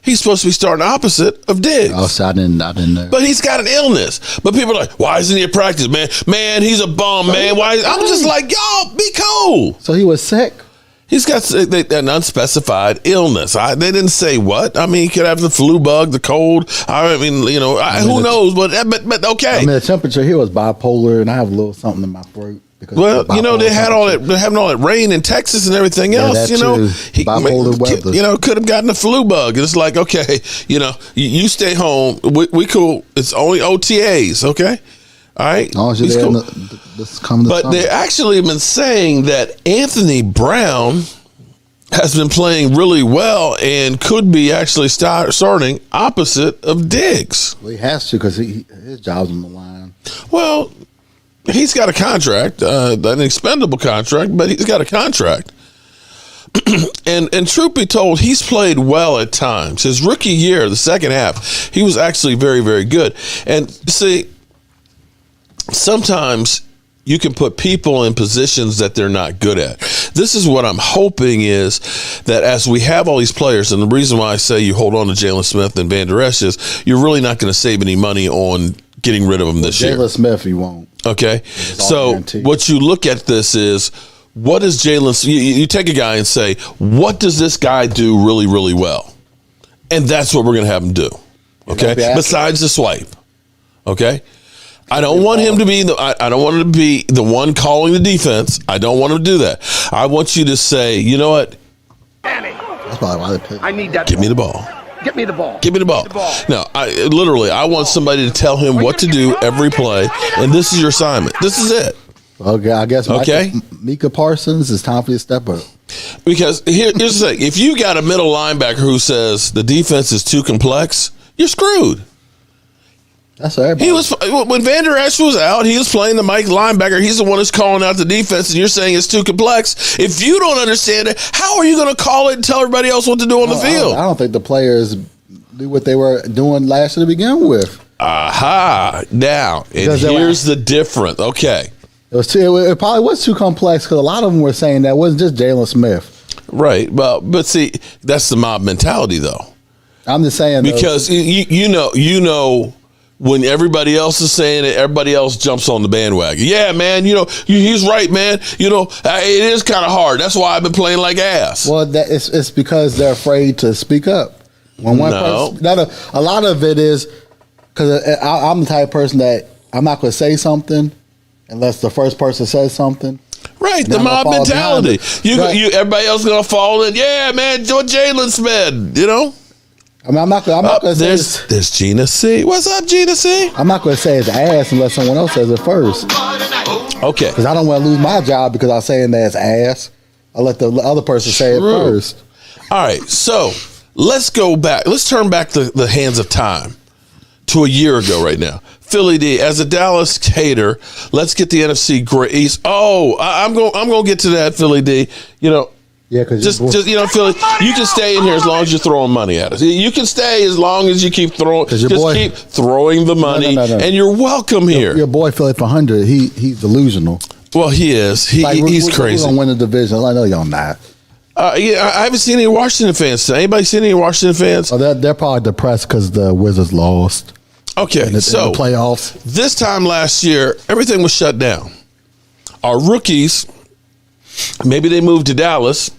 He's supposed to be starting opposite of Diggs. Oh, so I didn't know. But he's got an illness. But people are like, why isn't he at practice, man? Man, he's a bum, man. Why? I'm just like, y'all, be cool. So he was sick? He's got an unspecified illness. They didn't say what. I mean, he could have the flu bug, the cold. I mean, who knows? But okay. I mean, the temperature here was bipolar, and I have a little something in my throat. Well, they had all that. They're having all that rain in Texas and everything else. Bipolar weather. Could have gotten a flu bug. It's like, okay, you stay home. We cool. It's only OTAs, okay? All right. He's cool. But they actually have been saying that Anthony Brown has been playing really well and could be actually starting opposite of Diggs. Well, he has to because his job's on the line. Well, he's got a contract, an expendable contract, but he's got a contract. and truth be told, he's played well at times. His rookie year, the second half, he was actually very, very good. And see, sometimes you can put people in positions that they're not good at. This is what I'm hoping is that as we have all these players, and the reason why I say you hold on to Jalen Smith and Van Der Esch is you're really not going to save any money on getting rid of them this year. Jalen Smith, you won't. Okay. So guaranteed. What you look at this is, what does Jalen, you take a guy and say, what does this guy do really, really well? And that's what we're going to have him do. Okay. Besides the swipe. Okay. I don't want him to be I don't want him to be the one calling the defense. I don't want him to do that. I want you to say, you know what? That's probably why they picked. I need that. Give me the ball. Get me the ball. Give me the ball. No, I want somebody to tell him what to do every play, and this is your assignment. This is it. Okay, I guess. Micah Parsons, it's time for you to step up. Because here's the thing: if you got a middle linebacker who says the defense is too complex, you're screwed. That's everybody. He was when Van Der Esch was out. He was playing the Mike linebacker. He's the one who's calling out the defense, and you're saying it's too complex. If you don't understand it, how are you going to call it and tell everybody else what to do on the field? I don't think the players do what they were doing last year to begin with. Aha! Now, and here's the difference. Okay, It probably was too complex because a lot of them were saying that it wasn't just Jalen Smith. Right. Well, but see, that's the mob mentality, though. I'm just saying because you know when everybody else is saying it, everybody else jumps on the bandwagon. Yeah, man. He's right, man. It is kind of hard. That's why I've been playing like ass. Well, it's because they're afraid to speak up. When one person, a lot of it is because I'm the type of person that I'm not going to say something unless the first person says something. Right, the mob mentality. Everybody else is going to fall in. Yeah, man, what Jalen said, I mean, I'm not going to say there's Gina C. What's up, Gina C? I'm not going to say it's ass unless someone else says it first. Okay. Because I don't want to lose my job because I'm saying that's ass. I'll let the other person say it first. All right, so let's go back. Let's turn back the hands of time to a year ago right now. Philly D, as a Dallas hater, let's get the NFC East. Oh, I'm going to get to that, Philly D. Yeah, because just Philly, you can stay in here as long as you're throwing money at us. You can stay as long as you keep throwing. Keep throwing the money, and you're welcome here. Your boy Philly for 100. He's delusional. Well, he is. He's crazy. We're gonna win the division. I know y'all not. Yeah, I haven't seen any Washington fans. Anybody seen any Washington fans? Oh, they're probably depressed because the Wizards lost. Okay, in the playoffs. This time last year, everything was shut down. Our rookies, maybe they moved to Dallas.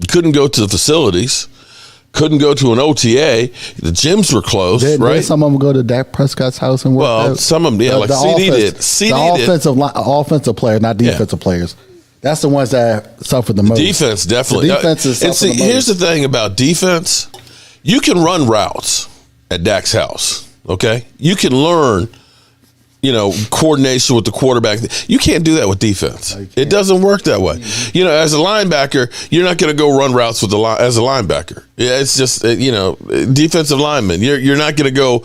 Couldn't go to the facilities, couldn't go to an OTA. The gyms were closed, right? Did some of them go to Dak Prescott's house and work Well, out? some of them, yeah, like CD did. The offensive players, not defensive players. That's the ones that suffered the most. Defense, definitely. The defense is and see, here's the thing about defense. You can run routes at Dak's house, okay? You can learn, coordination with the quarterback. You can't do that with defense. It doesn't work that way. Mm-hmm. As a linebacker, you're not going to go run routes as a linebacker. Yeah, it's just defensive lineman. You're not going to go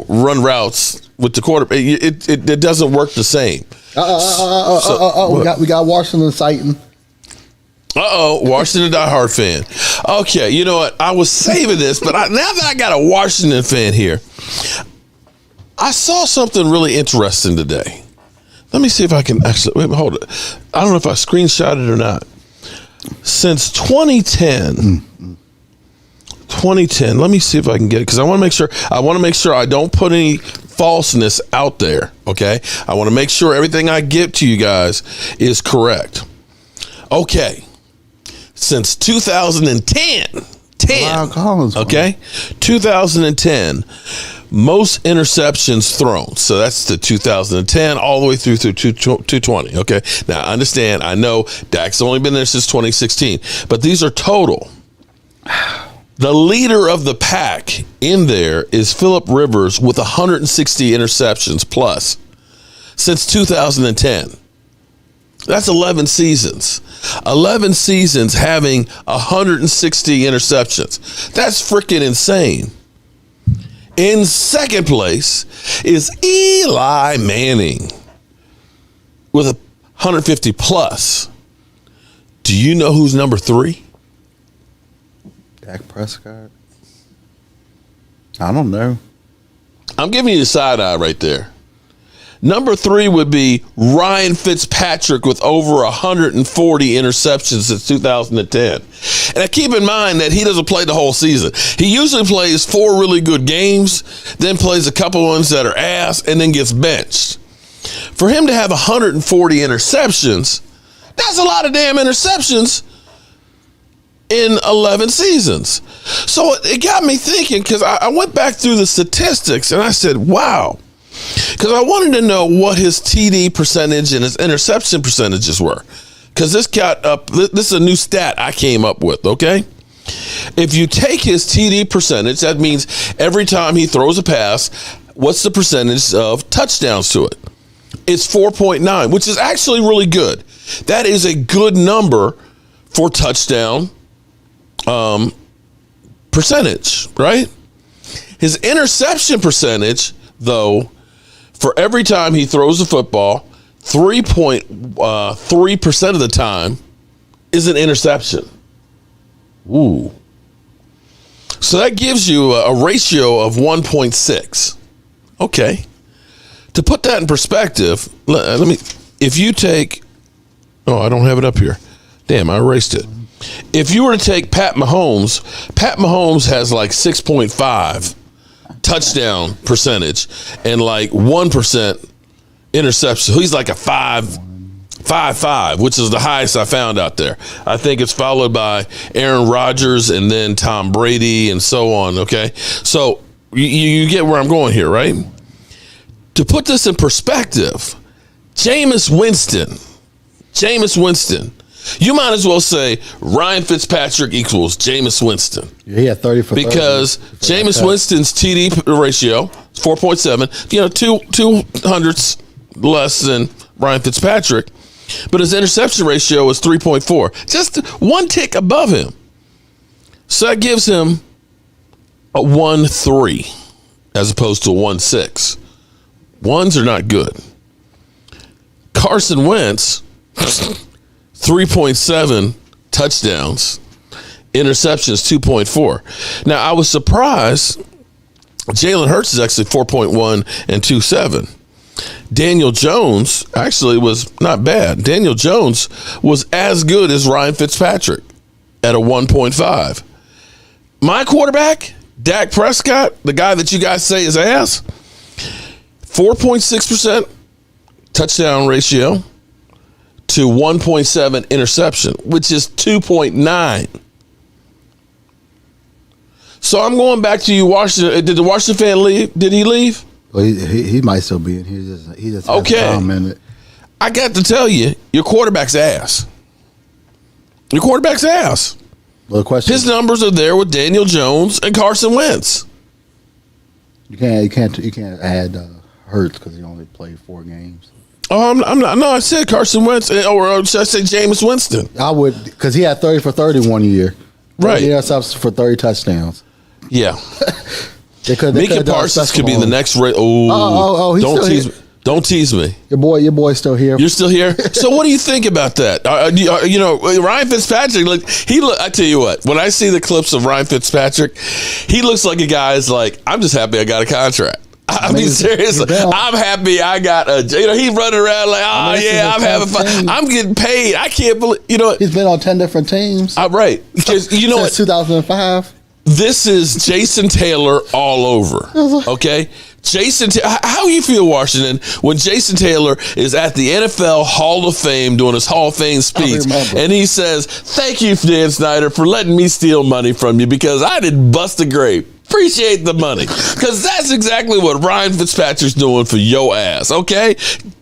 run routes with the quarterback. It doesn't work the same. We got Washington sighting. Washington diehard fan. Okay, you know what? I was saving this, but now that I got a Washington fan here, I saw something really interesting today. Let me see if I can actually hold it. I don't know if I screenshot it or not. Since 2010, let me see if I can get it because I want to make sure I don't put any falseness out there. Okay, I want to make sure everything I give to you guys is correct. Okay, since 2010, 2010. Most interceptions thrown. So that's the 2010 all the way through 220. Okay. Now, I understand. I know Dak's only been there since 2016, but these are total. The leader of the pack in there is Phillip Rivers with 160 interceptions plus since 2010. That's 11 seasons. 11 seasons having 160 interceptions. That's freaking insane. In second place is Eli Manning with 150 plus. Do you know who's number 3? Dak Prescott. I don't know. I'm giving you the side eye right there. Number 3 would be Ryan Fitzpatrick with over 140 interceptions since 2010. And keep in mind that he doesn't play the whole season. He usually plays 4 really good games, then plays a couple ones that are ass, and then gets benched. For him to have 140 interceptions, that's a lot of damn interceptions in 11 seasons. So it got me thinking because I went back through the statistics and I said, wow. Because I wanted to know what his TD percentage and his interception percentages were. Because this is a new stat I came up with, okay? If you take his TD percentage, that means every time he throws a pass, what's the percentage of touchdowns to it? It's 4.9, which is actually really good. That is a good number for touchdown percentage, right? His interception percentage, though, for every time he throws the football, 3.3% of the time is an interception. Ooh. So that gives you a ratio of 1.6. Okay. To put that in perspective, let me if you take, I don't have it up here. Damn, I erased it. If you were to take Pat Mahomes has like 6.5 touchdown percentage and like 1% interception. He's like a 5.5, which is the highest I found out there. I think it's followed by Aaron Rodgers and then Tom Brady and so on, okay? So you get where I'm going here, right? To put this in perspective, Jameis Winston, you might as well say Ryan Fitzpatrick equals Jameis Winston. Yeah, he had 30 for 30. Because Jameis Winston's TD ratio is 4.7, 2 hundredths less than Ryan Fitzpatrick, but his interception ratio is 3.4, just one tick above him. So that gives him a 1.3 as opposed to a 1.6. Ones are not good. Carson Wentz, 3.7 touchdowns, interceptions 2.4. Now, I was surprised. Jalen Hurts is actually 4.1 and 2.7. Daniel Jones actually was not bad. Daniel Jones was as good as Ryan Fitzpatrick at a 1.5. My quarterback, Dak Prescott, the guy that you guys say is ass, 4.6% touchdown ratio to 1.7 interception, which is 2.9. So I'm going back to you, Washington. Did the Washington fan leave? Did he leave? Well, he might still be in here. He just okay. Has time in it. I got to tell you, your quarterback's ass. Your quarterback's ass. Well, the question his numbers are there with Daniel Jones and Carson Wentz. You can't add Hurts because he only played 4 games. Oh, I'm not. No, I said Carson Wentz, or should I say Jameis Winston? I would, because he had 30 for 30 one year. Right. He had for 30 touchdowns. Yeah. Micah Parsons could be the next. He's don't tease me. Your boy's still here. You're still here. So what do you think about that? Ryan Fitzpatrick. I tell you what. When I see the clips of Ryan Fitzpatrick, he looks like a guy is like, I'm just happy I got a contract. I mean, seriously, I'm happy I got a. He's running around like, I'm having fun. I'm getting paid. I can't believe. He's been on 10 different teams. Right. Because since 2005. This is Jason Taylor all over. Okay. How you feel, Washington, when Jason Taylor is at the NFL Hall of Fame doing his Hall of Fame speech, and he says, "Thank you, Dan Snyder, for letting me steal money from you because I didn't bust a grape. Appreciate the money." Because that's exactly what Ryan Fitzpatrick's doing for your ass, okay?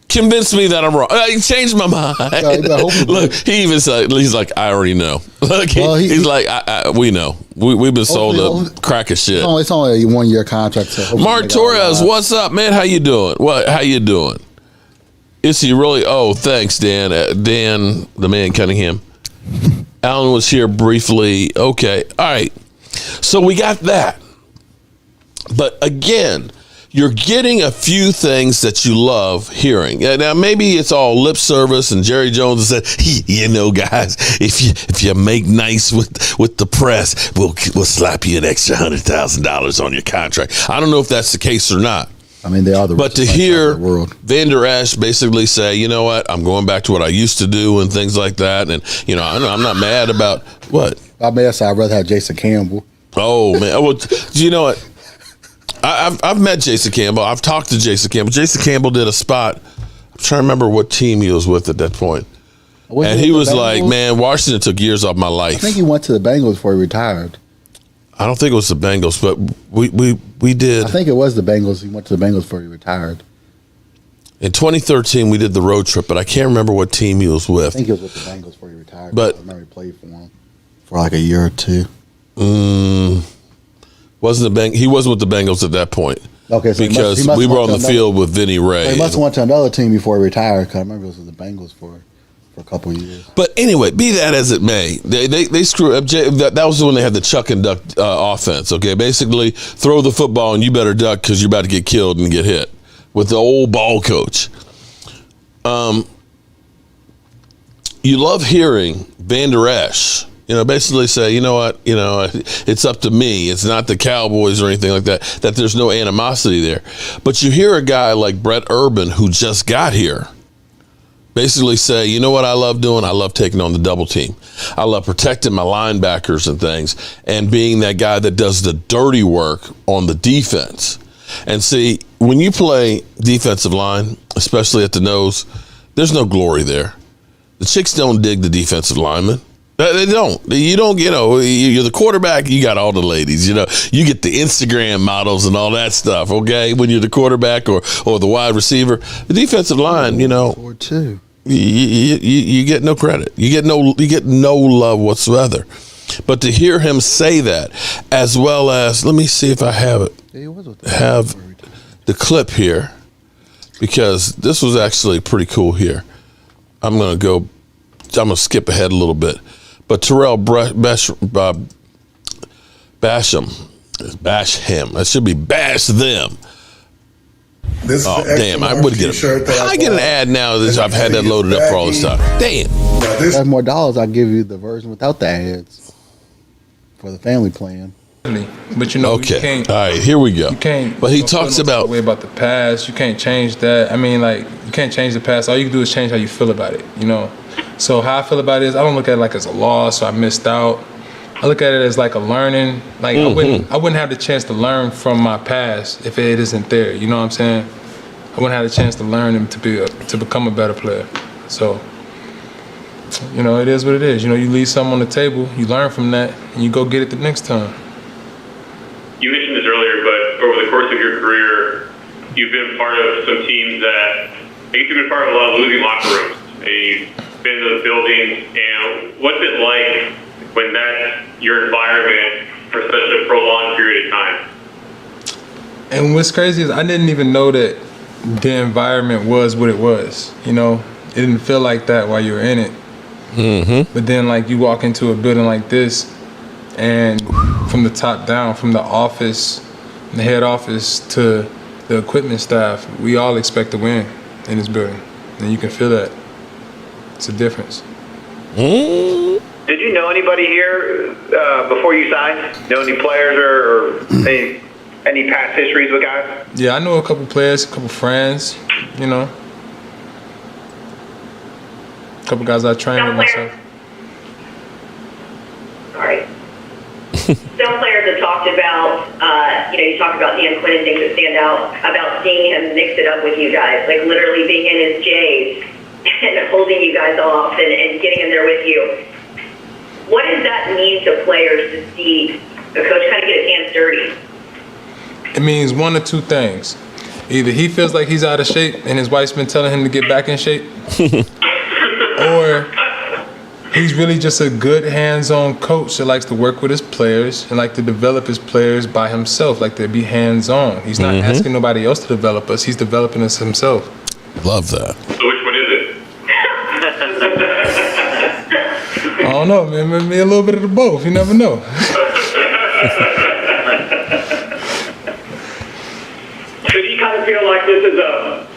Convince me that I'm wrong. He changed my mind. Look, he even said, he's like, I already know. Look, he's like, we know. We've been sold a crack of shit. It's only a 1-year contract. So Mark Torres, what's up, man? How you doing? How you doing? Is he really? Oh, thanks, Dan. Dan, the man Cunningham. Alan was here briefly. Okay. All right. So we got that. But again, you're getting a few things that you love hearing. Now, maybe it's all lip service, and Jerry Jones said, guys, if you make nice with the press, we'll slap you an extra $100,000 on your contract. I don't know if that's the case or not. I mean, they are the. But to hear Van Der Esch basically say, you know what, I'm going back to what I used to do and things like that, and I'm not mad about what. I'd rather have Jason Campbell. Oh man, well, do you know what? I've met Jason Campbell. I've talked to Jason Campbell. Jason Campbell did a spot. I'm trying to remember what team he was with at that point. And he was like, man, Washington took years off my life. I think he went to the Bengals before he retired. I don't think it was the Bengals, but we did. I think it was the Bengals. He went to the Bengals before he retired. In 2013, we did the road trip, but I can't remember what team he was with. I think he was with the Bengals before he retired. But I remember he played for them for like a year or two. He wasn't with the Bengals at that point. Okay, so because we were on the field with Vinny Ray. So he must have went to another team before he retired. Because I remember it was with the Bengals for a couple of years. But anyway, be that as it may, they screw up. That was when they had the chuck and duck offense. Okay, basically throw the football and you better duck because you're about to get killed and get hit with the old ball coach. You love hearing Van Der Esch. Basically say, you know what, it's up to me. It's not the Cowboys or anything like that, that there's no animosity there. But you hear a guy like Brett Urban, who just got here, basically say, you know what I love doing? I love taking on the double team. I love protecting my linebackers and things and being that guy that does the dirty work on the defense. And see, when you play defensive line, especially at the nose, there's no glory there. The chicks don't dig the defensive linemen. They don't. You don't, you're the quarterback, you got all the ladies, you get the Instagram models and all that stuff, okay? When you're the quarterback or the wide receiver. The defensive line, Or two. You get no credit. You get no love whatsoever. But to hear him say that, as well as, let me see if I have it. Have the clip here, because this was actually pretty cool here. I'm going to skip ahead a little bit. But Terrell Basham, that should be bash them. Damn, I would get it. I get an ad now that I've had that loaded up for all this time. Damn. If I have more dollars, I'll give you the version without the ads for the family plan. But you can't. All right, here we go. You can't. But he talks about the past. You can't change that. I mean, like, you can't change the past. All you can do is change how you feel about it. So how I feel about it is, I don't look at it like it's a loss or I missed out. I look at it as like a learning. Like I wouldn't have the chance to learn from my past if it isn't there. You know what I'm saying? I wouldn't have the chance to learn and to become a better player. So, it is what it is. You leave something on the table, you learn from that, and you go get it the next time. You mentioned this earlier, but over the course of your career, you've been part of some teams that, I guess you've been part of a lot of losing locker rooms. And you've been in those buildings, and what's it like when that's your environment for such a prolonged period of time? And what's crazy is I didn't even know that the environment was what it was. It didn't feel like that while you were in it. Mm-hmm. But then, like, you walk into a building like this, and from the top down, from the office, the head office to the equipment staff, we all expect to win in this building. And you can feel that. It's a difference. Did you know anybody here before you signed? Know any players or any past histories with guys? Yeah, I know a couple players, a couple friends, a couple guys I trained with myself. Sorry. Some players have talked about, you talk about Dan Quinn and things that stand out about seeing him mix it up with you guys, like literally being in his J's and holding you guys off and getting in there with you. What does that mean to players to see the coach kind of get his hands dirty? It means one of two things. Either he feels like he's out of shape and his wife's been telling him to get back in shape, or he's really just a good hands-on coach that likes to work with his players and like to develop his players by himself, like to be hands-on. He's not asking nobody else to develop us. He's developing us himself. Love that. So which one is it? I don't know, man. Maybe a little bit of the both. You never know. So do you kind of feel like this is a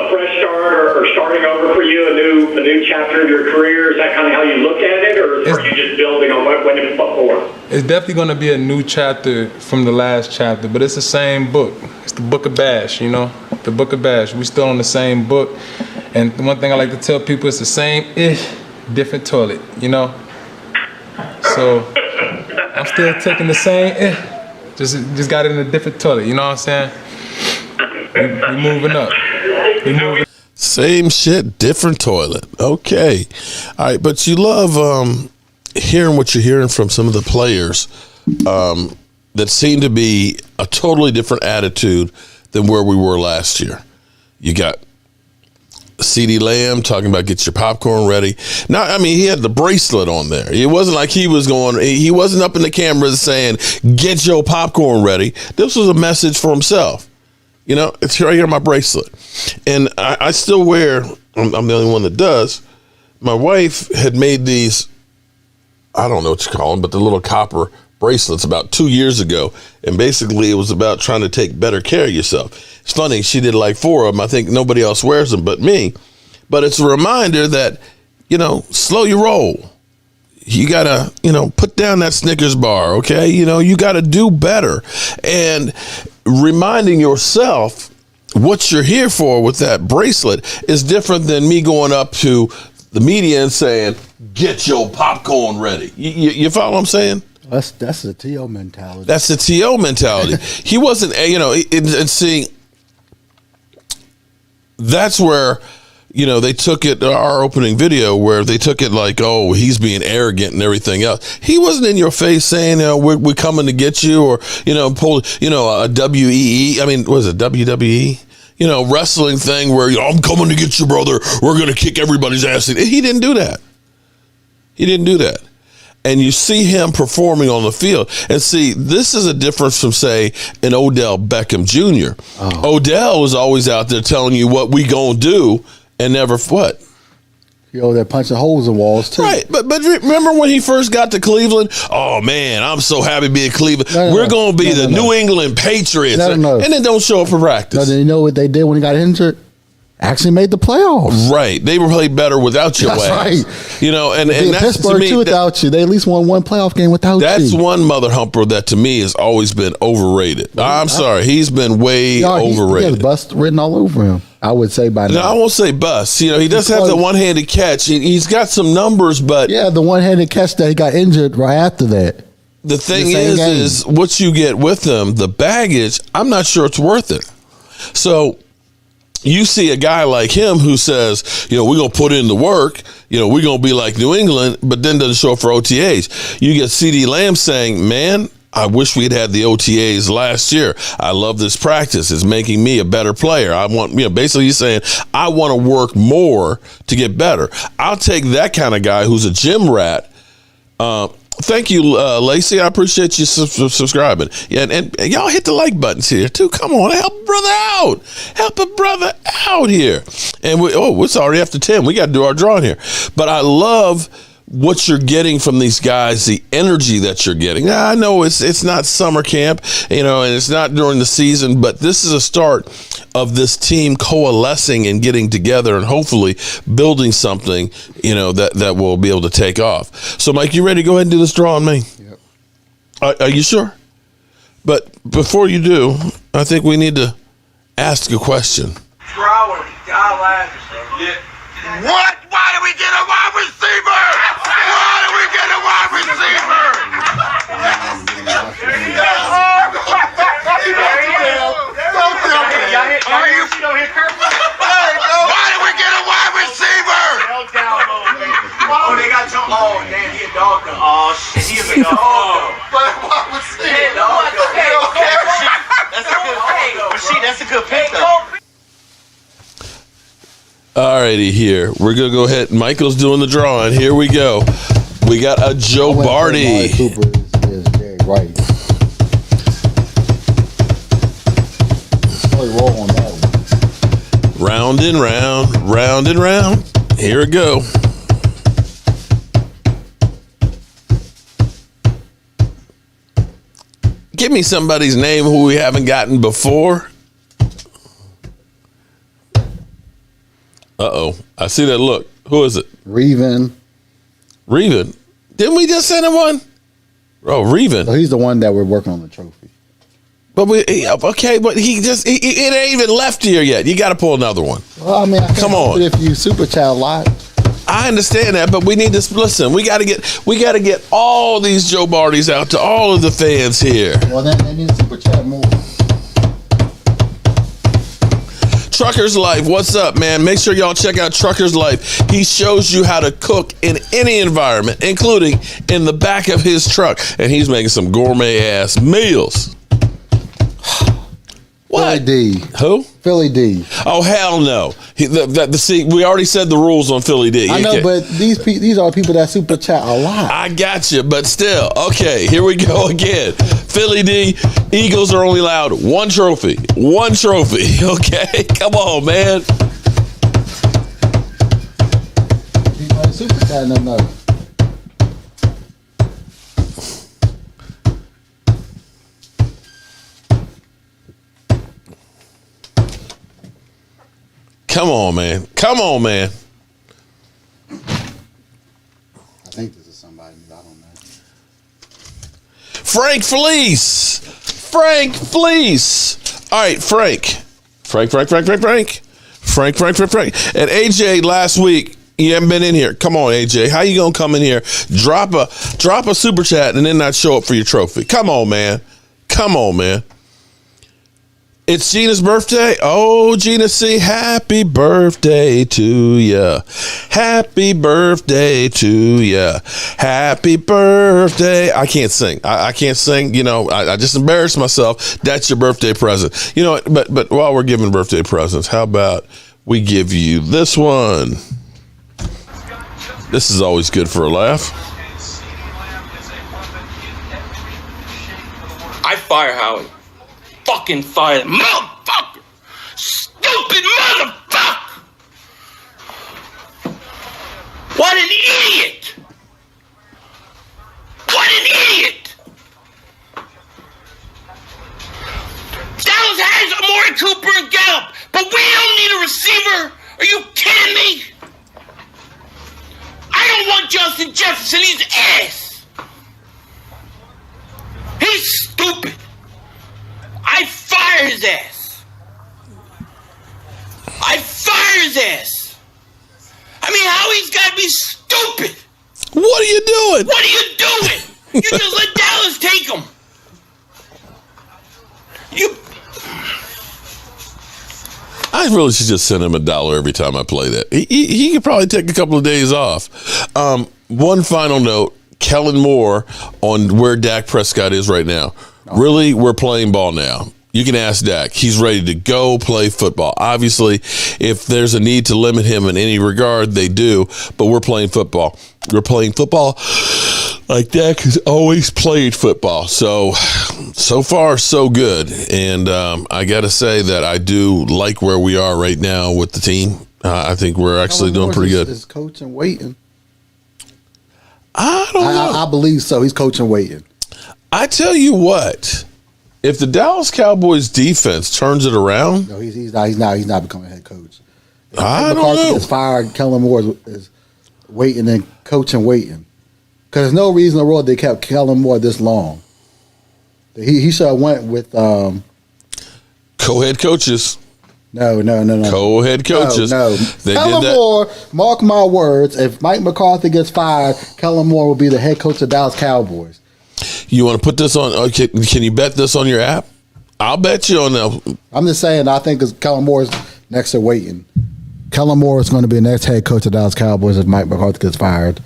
fresh start or starting over for you, a new chapter of your career? Is that kind of how you look at it, or are you just building on what went before? It's definitely going to be a new chapter from the last chapter, but it's the same book. It's the Book of Bash, the Book of Bash. We still on the same book, and the one thing I like to tell people, it's the same-ish, different toilet, So I'm still taking the same, just got it in a different toilet. You know what I'm saying? We moving up. Same shit, different toilet. Okay. All right, but you love hearing what you're hearing from some of the players that seem to be a totally different attitude than where we were last year. You got CeeDee Lamb talking about get your popcorn ready. Now, I mean, he had the bracelet on there. It wasn't like he wasn't up in the cameras saying, get your popcorn ready. This was a message for himself. It's right here on my bracelet. And I still wear, I'm the only one that does. My wife had made these, I don't know what you call them, but the little copper bracelets about 2 years ago. And basically it was about trying to take better care of yourself. It's funny, she did like 4 of them. I think nobody else wears them but me. But it's a reminder that, slow your roll. You got to, put down that Snickers bar, okay? You got to do better. And reminding yourself what you're here for with that bracelet is different than me going up to the media and saying, get your popcorn ready. You follow what I'm saying? That's the T.O. mentality. That's the T.O. mentality. He wasn't, and see, that's where, they took it, our opening video, where they took it like, oh, he's being arrogant and everything else. He wasn't in your face saying, we're coming to get you, or, pull, a WEE. I mean, what is it, WWE? Wrestling thing where, I'm coming to get you, brother. We're going to kick everybody's ass. He didn't do that. He didn't do that. And you see him performing on the field. And see, this is a difference from, say, an Odell Beckham Jr. Oh. Odell was always out there telling you what we going to do and never what? They're punching holes in walls, too. Right. But remember when he first got to Cleveland? Oh, man, I'm so happy being Cleveland. We're going to be the New England Patriots. And then don't show up for practice. No, you know what they did when he got injured? Actually made the playoffs. Right. They were played better without your That's ass. Right. And that's Pittsburgh, to me, too, without you. They at least won one playoff game without you. That's one mother humper that to me has always been overrated. I'm sorry. He's been way overrated. He has bust written all over him, I would say by now. No, I won't say bust. He does have the one-handed catch. He's got some numbers, but... Yeah, the one-handed catch that he got injured right after that. The thing is what you get with him, the baggage, I'm not sure it's worth it. So... You see a guy like him who says, we're going to put in the work, we're going to be like New England, but then doesn't show up for OTAs. You get CeeDee Lamb saying, man, I wish we'd had the OTAs last year. I love this practice. It's making me a better player. I want, basically he's saying, I want to work more to get better. I'll take that kind of guy who's a gym rat. Thank you, Lacey. I appreciate you subscribing. Yeah, and y'all hit the like buttons here too. Come on, help a brother out. Help a brother out here. And it's already after 10. We got to do our drawing here. But I love what you're getting from these guys, the energy that you're getting. Now, I know it's not summer camp, and it's not during the season, but this is a start of this team coalescing and getting together and hopefully building something, that will be able to take off. So, Mike, you ready to go ahead and do this draw on me? Yep. Are you sure? But before you do, I think we need to ask a question. What? Why did we get a wide receiver? Why did we get a wide receiver? There you go. Don't tell me. Why did we get a wide receiver? Oh, they got Joe. Oh, damn, he a dog though. Oh, shit, he is a dog. But wide receiver. That's a good pick though. Alrighty, here we're gonna go ahead. Michael's doing the drawing. Here we go. We got a Joe Barty. Cooper is very right. Roll on that one. Round and round, round and round. Here we go. Give me somebody's name who we haven't gotten before. Uh-oh. I see that look. Who is it? Reven. Didn't we just send him one? Oh, Reven. So he's the one that we're working on the trophy. But but it ain't even left here yet. You got to pull another one. Well, I mean, come on. If you super chat a lot. I understand that, but we need to listen. We got to get all these Joe Bardys out to all of the fans here. Well, then they need to super chat more. Trucker's Life, what's up, man? Make sure y'all check out Trucker's Life. He shows you how to cook in any environment, including in the back of his truck. And he's making some gourmet ass meals. What? Philly D. Who? Philly D. Oh, hell no. See, we already said the rules on Philly D. I know, but these are people that super chat a lot. I got you, but still. Okay, here we go again. Philly D, Eagles are only allowed one trophy. One trophy, okay? Come on, man. Super chat, no. Come on, man. Come on, man. I think this is somebody new. I don't know. Frank Fleece. All right, Frank. Frank. And AJ, last week, you haven't been in here. Come on, AJ. How you going to come in here, drop a super chat, and then not show up for your trophy? Come on, man. It's Gina's birthday. Oh, Gina C, happy birthday to ya. Happy birthday to ya. Happy birthday. I can't sing. I can't sing. You know, I just embarrassed myself. That's your birthday present. You know what? But while we're giving birthday presents, how about we give you this one? This is always good for a laugh. I fire Howie. Fucking fire, motherfucker! Stupid motherfucker! What an idiot! Dallas has Amari Cooper and Gallup, but we don't need a receiver. Are you kidding me? I don't want Justin Jefferson. He's ass. He's stupid. I fire his ass. I mean, Howie's got to be stupid. What are you doing? You just let Dallas take him. I really should just send him $1 every time I play that. He could probably take a couple of days off. One final note, Kellen Moore on where Dak Prescott is right now. Really, we're playing ball now. You can ask Dak. He's ready to go play football. Obviously, if there's a need to limit him in any regard, they do. But we're playing football. We're playing football like Dak has always played football. So far, so good. And I got to say that I do like where we are right now with the team. I think we're actually doing pretty good. Is coaching waiting? I don't know. I believe so. He's coaching waiting. I tell you what, if the Dallas Cowboys defense turns it around, no, he's not becoming head coach. If I don't McCarthy know. gets fired, Kellen Moore is waiting and coaching waiting. Because there's no reason in the world they kept Kellen Moore this long. He should have went with co-head coaches. No. Co-head coaches. No. Kellen Moore, mark my words, if Mike McCarthy gets fired, Kellen Moore will be the head coach of Dallas Cowboys. You want to put this on? Can you bet this on your app? I'll bet you on that. I'm just saying, I think Kellen Moore is next to waiting. Kellen Moore is going to be the next head coach of Dallas Cowboys if Mike McCarthy gets fired.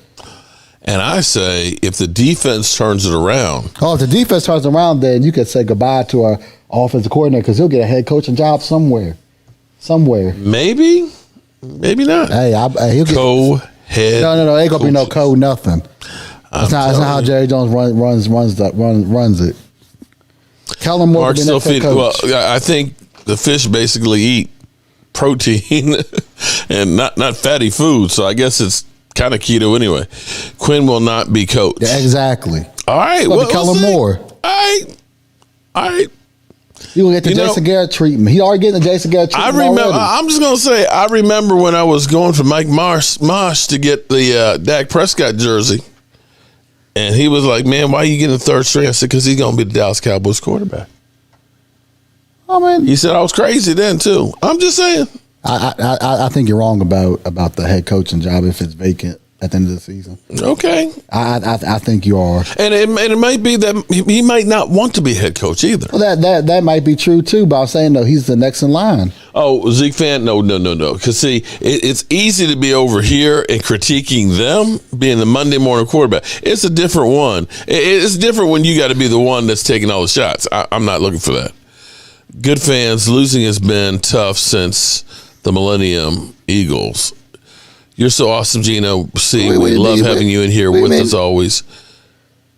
And I say, if the defense turns it around. Oh, if the defense turns around, then you could say goodbye to our offensive coordinator because he'll get a head coaching job somewhere. Maybe not. Hey, he'll get co-head. No, ain't gonna be no code nothing. That's not how Jerry Jones runs it. Kellen Moore Mark's be still next head feeding. Well, coach. I think the fish basically eat protein and not fatty food, so I guess it's kind of keto anyway. Quinn will not be coach. Yeah, exactly. All right, well, Kellen Moore. All right. You gonna get the Jason Garrett treatment? He already getting the Jason Garrett treatment. I remember. Already. I'm just gonna say. I remember when I was going for Mike Mosh to get the Dak Prescott jersey, and he was like, "Man, why are you getting the third string?" I said, "Because he's gonna be the Dallas Cowboys quarterback." I mean, he said I was crazy then too. I'm just saying. I think you're wrong about the head coaching job if it's vacant at the end of the season. Okay. I think you are. And it might be that he might not want to be head coach either. Well, that might be true too, but I'm saying, no, he's the next in line. Oh, Zeke fan? No. Because see, it's easy to be over here and critiquing them being the Monday morning quarterback. It's a different one. It's different when you got to be the one that's taking all the shots. I'm not looking for that. Good fans, losing has been tough since the Millennium Eagles. You're so awesome, Geno. We love having you in here with us always.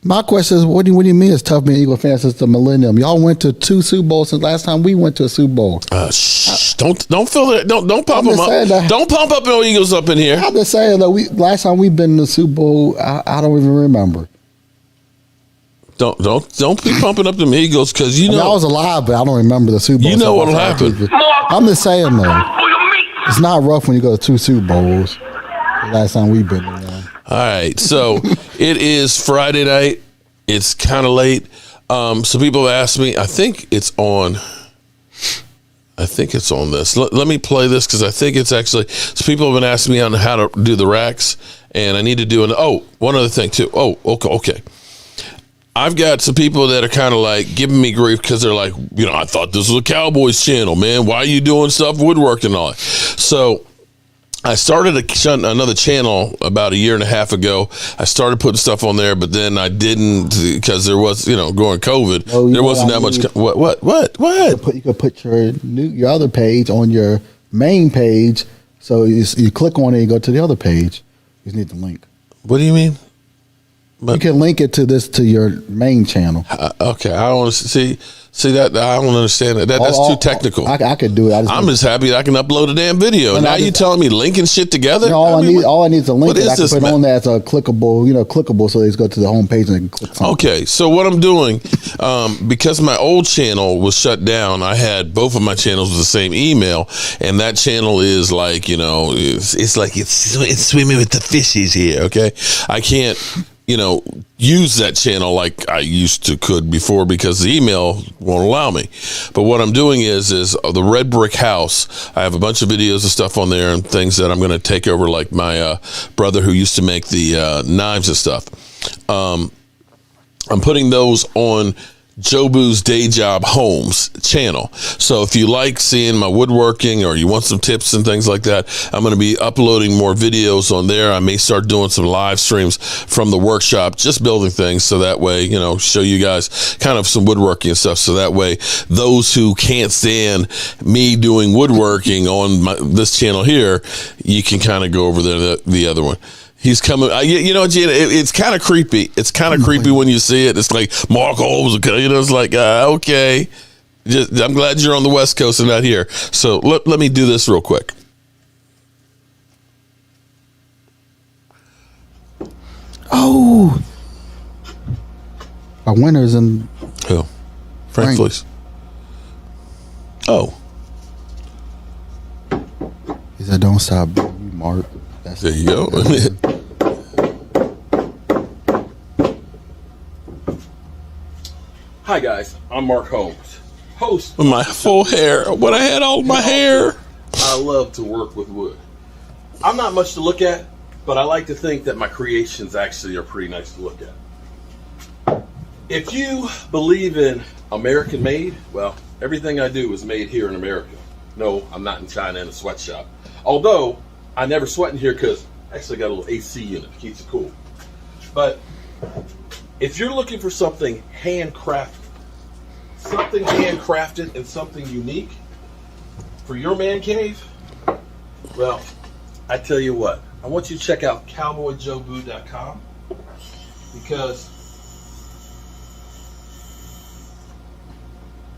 My question is, what do you mean it's tough being Eagle fans since the Millennium? Y'all went to 2 Super Bowls since last time we went to a Super Bowl. Don't feel that. Don't pump them up. Don't pump up no Eagles up in here. I'm just saying though. Last time we've been to the Super Bowl, I don't even remember. Don't be pumping up them Eagles because you know I was alive, but I don't remember the Super Bowl. You know what'll happen. I'm just saying though, it's not rough when you go to 2 Super Bowls. The last time we've been there. All right, so it is Friday night. It's kind of late. So people have asked me. I think it's on. I think it's on this. Let me play this because I think it's actually. So people have been asking me on how to do the racks, and I need to do one other thing too. Oh, okay. I've got some people that are kind of like giving me grief because they're like, I thought this was a Cowboys channel, man. Why are you doing stuff woodworking and all that? So I started another channel about 1.5 years ago. I started putting stuff on there, but then I didn't because there was, during COVID, there wasn't that much. What? You could put your other page on your main page. So you click on it, you go to the other page. You just need the link. What do you mean? You can link it to your main channel. Okay, I don't see that. I don't understand that. That's too technical. I could do it. I'm just happy that I can upload a damn video. Now you telling me linking shit together? All I need is a link that I can put on there as a clickable, so they just go to the home page and they can click something. Okay, so what I'm doing, because my old channel was shut down, I had both of my channels with the same email, and that channel is like, it's like it's swimming with the fishies here. Okay, I can't. Use that channel like I could before because the email won't allow me. But what I'm doing is the Red Brick House. I have a bunch of videos and stuff on there and things that I'm going to take over, like my brother who used to make the knives and stuff. I'm putting those on Jobu's Day Job Holmes channel. So if you like seeing my woodworking or you want some tips and things like that, I'm going to be uploading more videos on there. I may start doing some live streams from the workshop, just building things so that way, show you guys kind of some woodworking and stuff. So that way, those who can't stand me doing woodworking on this channel here, you can kind of go over there the other one. He's coming. Gina, it's kind of creepy. It's kind of creepy when you see it. It's like Mark Holmes. It's like, okay. I'm glad you're on the West Coast and not here. So let me do this real quick. Oh. Our winners in. Who? Frank Fleece. Oh. He said, don't stop, Mark. There you go. Hi guys, I'm Mark Holmes, host with my full hair. When I had all my hair. I love to work with wood. I'm not much to look at, but I like to think that my creations actually are pretty nice to look at. If you believe in American made, well, everything I do is made here in America. No, I'm not in China in a sweatshop. Although I never sweat in here because I actually got a little AC unit, keeps it cool. But if you're looking for something handcrafted and something unique for your man cave, well, I tell you what, I want you to check out cowboyjobu.com because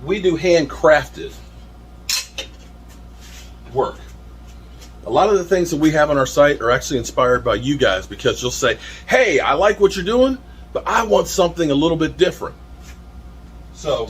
we do handcrafted work. A lot of the things that we have on our site are actually inspired by you guys because you'll say, hey, I like what you're doing, but I want something a little bit different. So,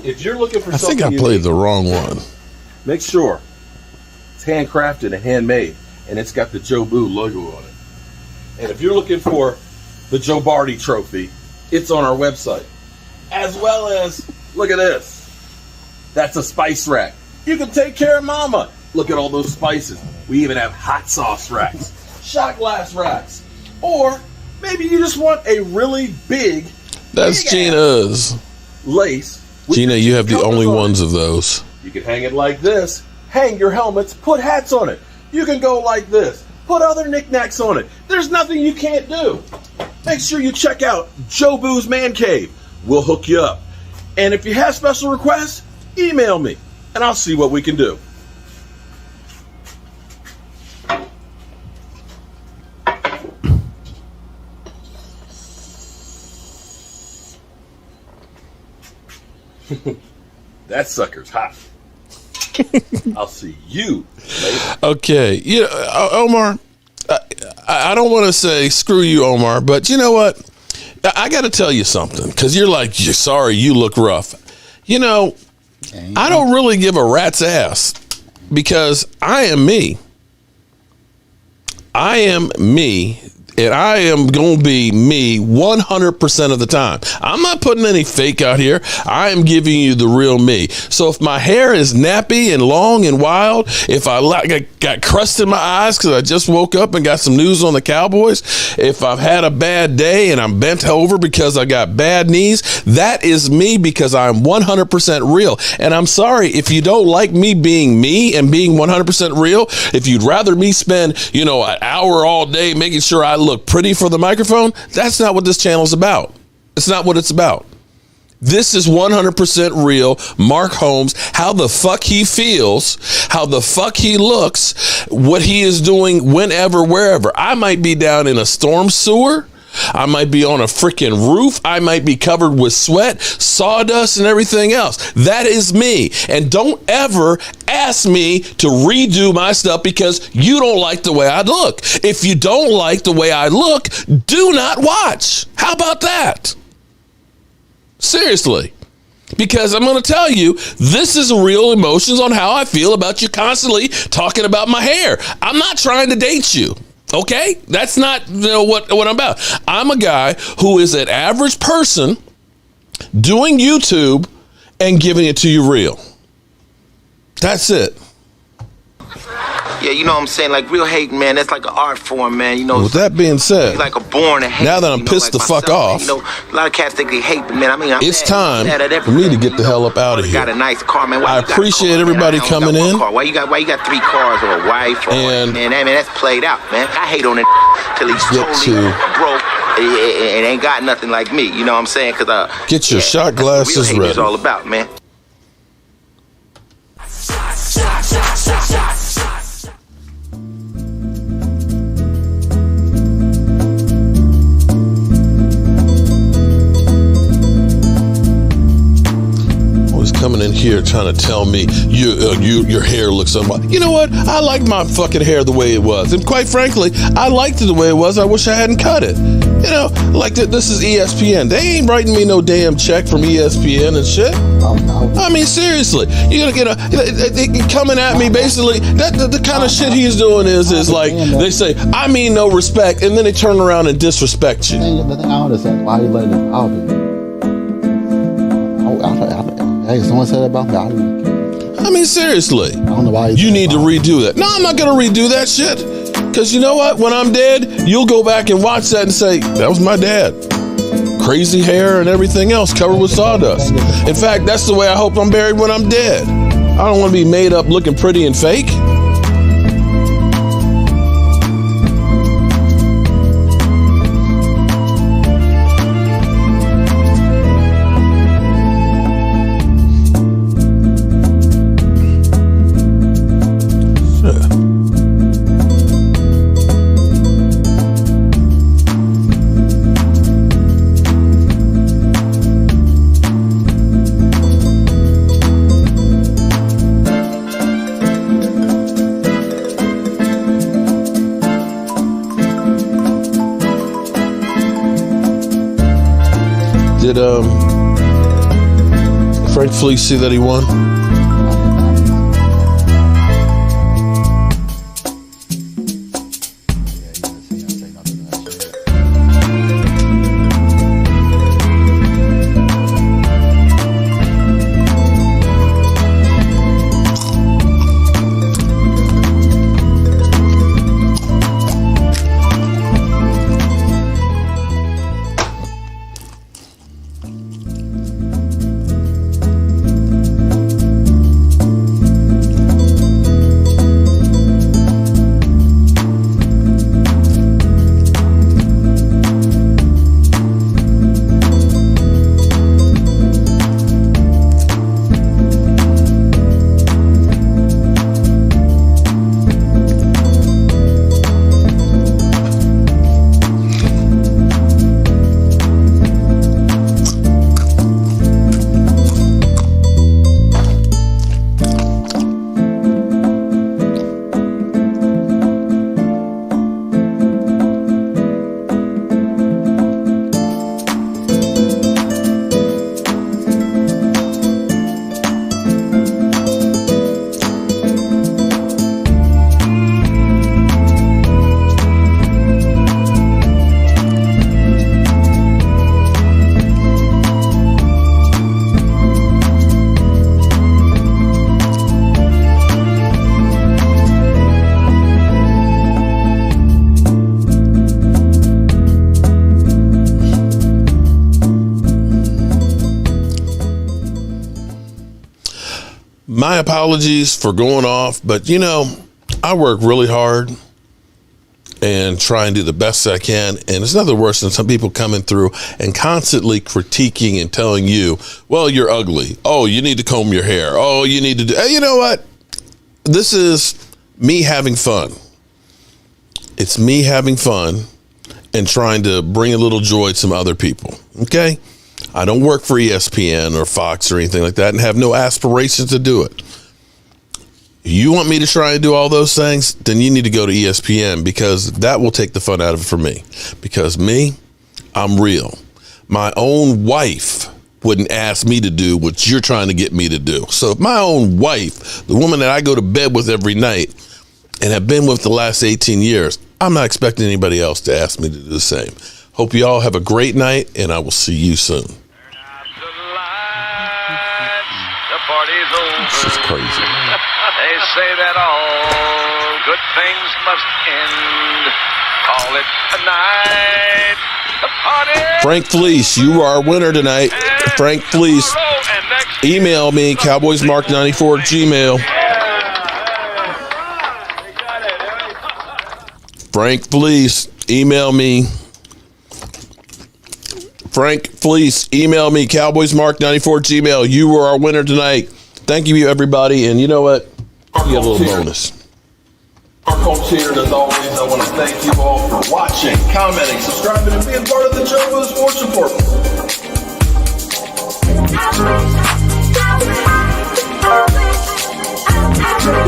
if you're looking for something I think I played the wrong one. Make sure it's handcrafted and handmade, and it's got the Jobu logo on it. And if you're looking for the Joe Barty trophy, it's on our website. As well as, look at this. That's a spice rack. You can take care of mama. Look at all those spices. We even have hot sauce racks, shot glass racks, or maybe you just want a really big. That's Gina's. Lace. Gina, you have the only ones of those. You can hang it like this. Hang your helmets, put hats on it. You can go like this. Put other knickknacks on it. There's nothing you can't do. Make sure you check out Jobu's Man Cave. We'll hook you up. And if you have special requests, email me, and I'll see what we can do. That sucker's hot. I'll see you later. Okay. Omar, I don't want to say screw you, Omar, but you know what? I got to tell you something because you're like, sorry, you look rough. I don't really give a rat's ass because I am me. I am me. And I am going to be me 100% of the time. I'm not putting any fake out here. I am giving you the real me. So if my hair is nappy and long and wild, if I got crust in my eyes because I just woke up and got some news on the Cowboys, if I've had a bad day and I'm bent over because I got bad knees, that is me because I'm 100% real. And I'm sorry if you don't like me being me and being 100% real. If you'd rather me spend, an hour all day making sure I look pretty for the microphone, that's not what this channel is about. It's not what it's about. This is 100% real. Mark Holmes, how the fuck he feels, how the fuck he looks, what he is doing whenever, wherever. I might be down in a storm sewer. I might be on a freaking roof. I might be covered with sweat, sawdust, and everything else. That is me. And don't ever ask me to redo my stuff because you don't like the way I look. If you don't like the way I look, do not watch. How about that? Seriously. Because I'm going to tell you, this is real emotions on how I feel about you constantly talking about my hair. I'm not trying to date you. Okay, that's not what I'm about. I'm a guy who is an average person doing YouTube and giving it to you real. That's it. Yeah, you know what I'm saying? Like real hate, man, that's like an art form, man. With that being said, like a born to hate. Now that I'm pissed the fuck off, man, a lot of cats think they hate, but man, I'm it's time for me to get the hell up out of here. Got a nice car, man. I appreciate everybody coming in. Why you got 3 cars or a wife? And man, that's played out, man. I hate on it till he's totally broke. It ain't got nothing like me, you know what I'm saying? Cause get your shot glasses ready. That's all about, man. Coming in here trying to tell me your hair looks unlike. You know what? I like my fucking hair the way it was, and quite frankly, I liked it the way it was. I wish I hadn't cut it. Like this is ESPN. They ain't writing me no damn check from ESPN and shit. I mean, seriously, you're gonna get coming at me basically. The kind of shit he's doing is like they say, I mean no respect, and then they turn around and disrespect you. The thing I understand why you letting it out. Hey, someone said about me. I mean, seriously. I don't know why you need to redo that. No, I'm not going to redo that shit. Because you know what? When I'm dead, you'll go back and watch that and say, that was my dad. Crazy hair and everything else covered with sawdust. In fact, that's the way I hope I'm buried when I'm dead. I don't want to be made up looking pretty and fake. Did Frank Fleece see that he won? my apologies for going off, but you know, I work really hard and try and do the best I can. And it's nothing worse than some people coming through and constantly critiquing and telling you, well, you're ugly. Oh, you need to comb your hair. Oh, you need to do, hey, you know what? This is me having fun. It's me having fun and trying to bring a little joy to some other people. Okay? I don't work for ESPN or Fox or anything like that and have no aspirations to do it. You want me to try and do all those things, then you need to go to ESPN, because that will take the fun out of it for me. Because me, I'm real. My own wife wouldn't ask me to do what you're trying to get me to do. So if my own wife, the woman that I go to bed with every night and have been with the last 18 years, I'm not expecting anybody else to ask me to do the same. Hope you all have a great night, and I will see you soon. This is crazy. They say that all good things must end. Call it a night. The party. Frank Fleece, you are our winner tonight. Frank Fleece, email me, cowboysmark94@gmail. Frank Fleece, email me. Frank Fleece, email me, cowboysmark94@gmail. You were our winner tonight. Thank you, everybody. And you know what? You get a little bonus. Mark Holmes here, and as always, I want to thank you all for watching, commenting, subscribing, and being part of the Jobu Sports Report.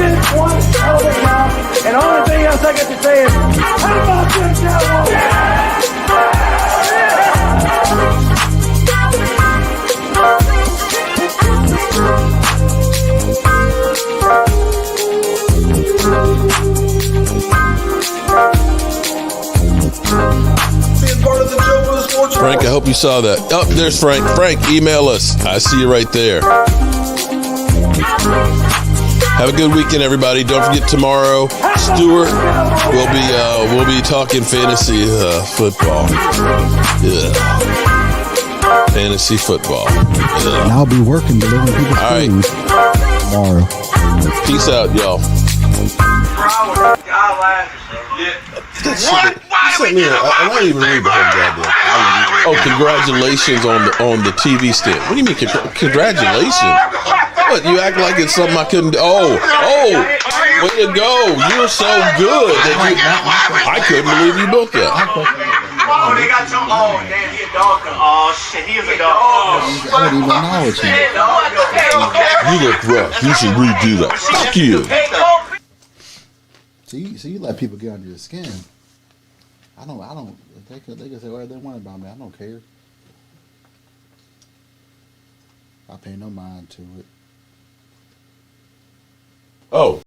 This one hell of a job, and the only thing else I got to say is, how about them Frank, I hope you saw that. Oh, there's Frank. Frank, email us. I see you right there. Have a good weekend, everybody. Don't forget tomorrow, Stuart, we'll be talking fantasy football. Yeah. Fantasy football. Yeah. And I'll be working delivering people's food tomorrow. Peace out, y'all. You sent me I don't even read the whole goddamn. Oh, congratulations on the TV stand. What do you mean, congratulations? What, you act like it's something I couldn't do? Oh, way to go. You're so good that I couldn't believe you built that. Oh, they got some. Oh, damn, he a dog. Oh, shit, he is a dog. I don't even acknowledge him. You look rough. You should redo that. Fuck you. So you let people get under your skin. I don't. They can say whatever they want about me. I don't care. I pay no mind to it. Oh.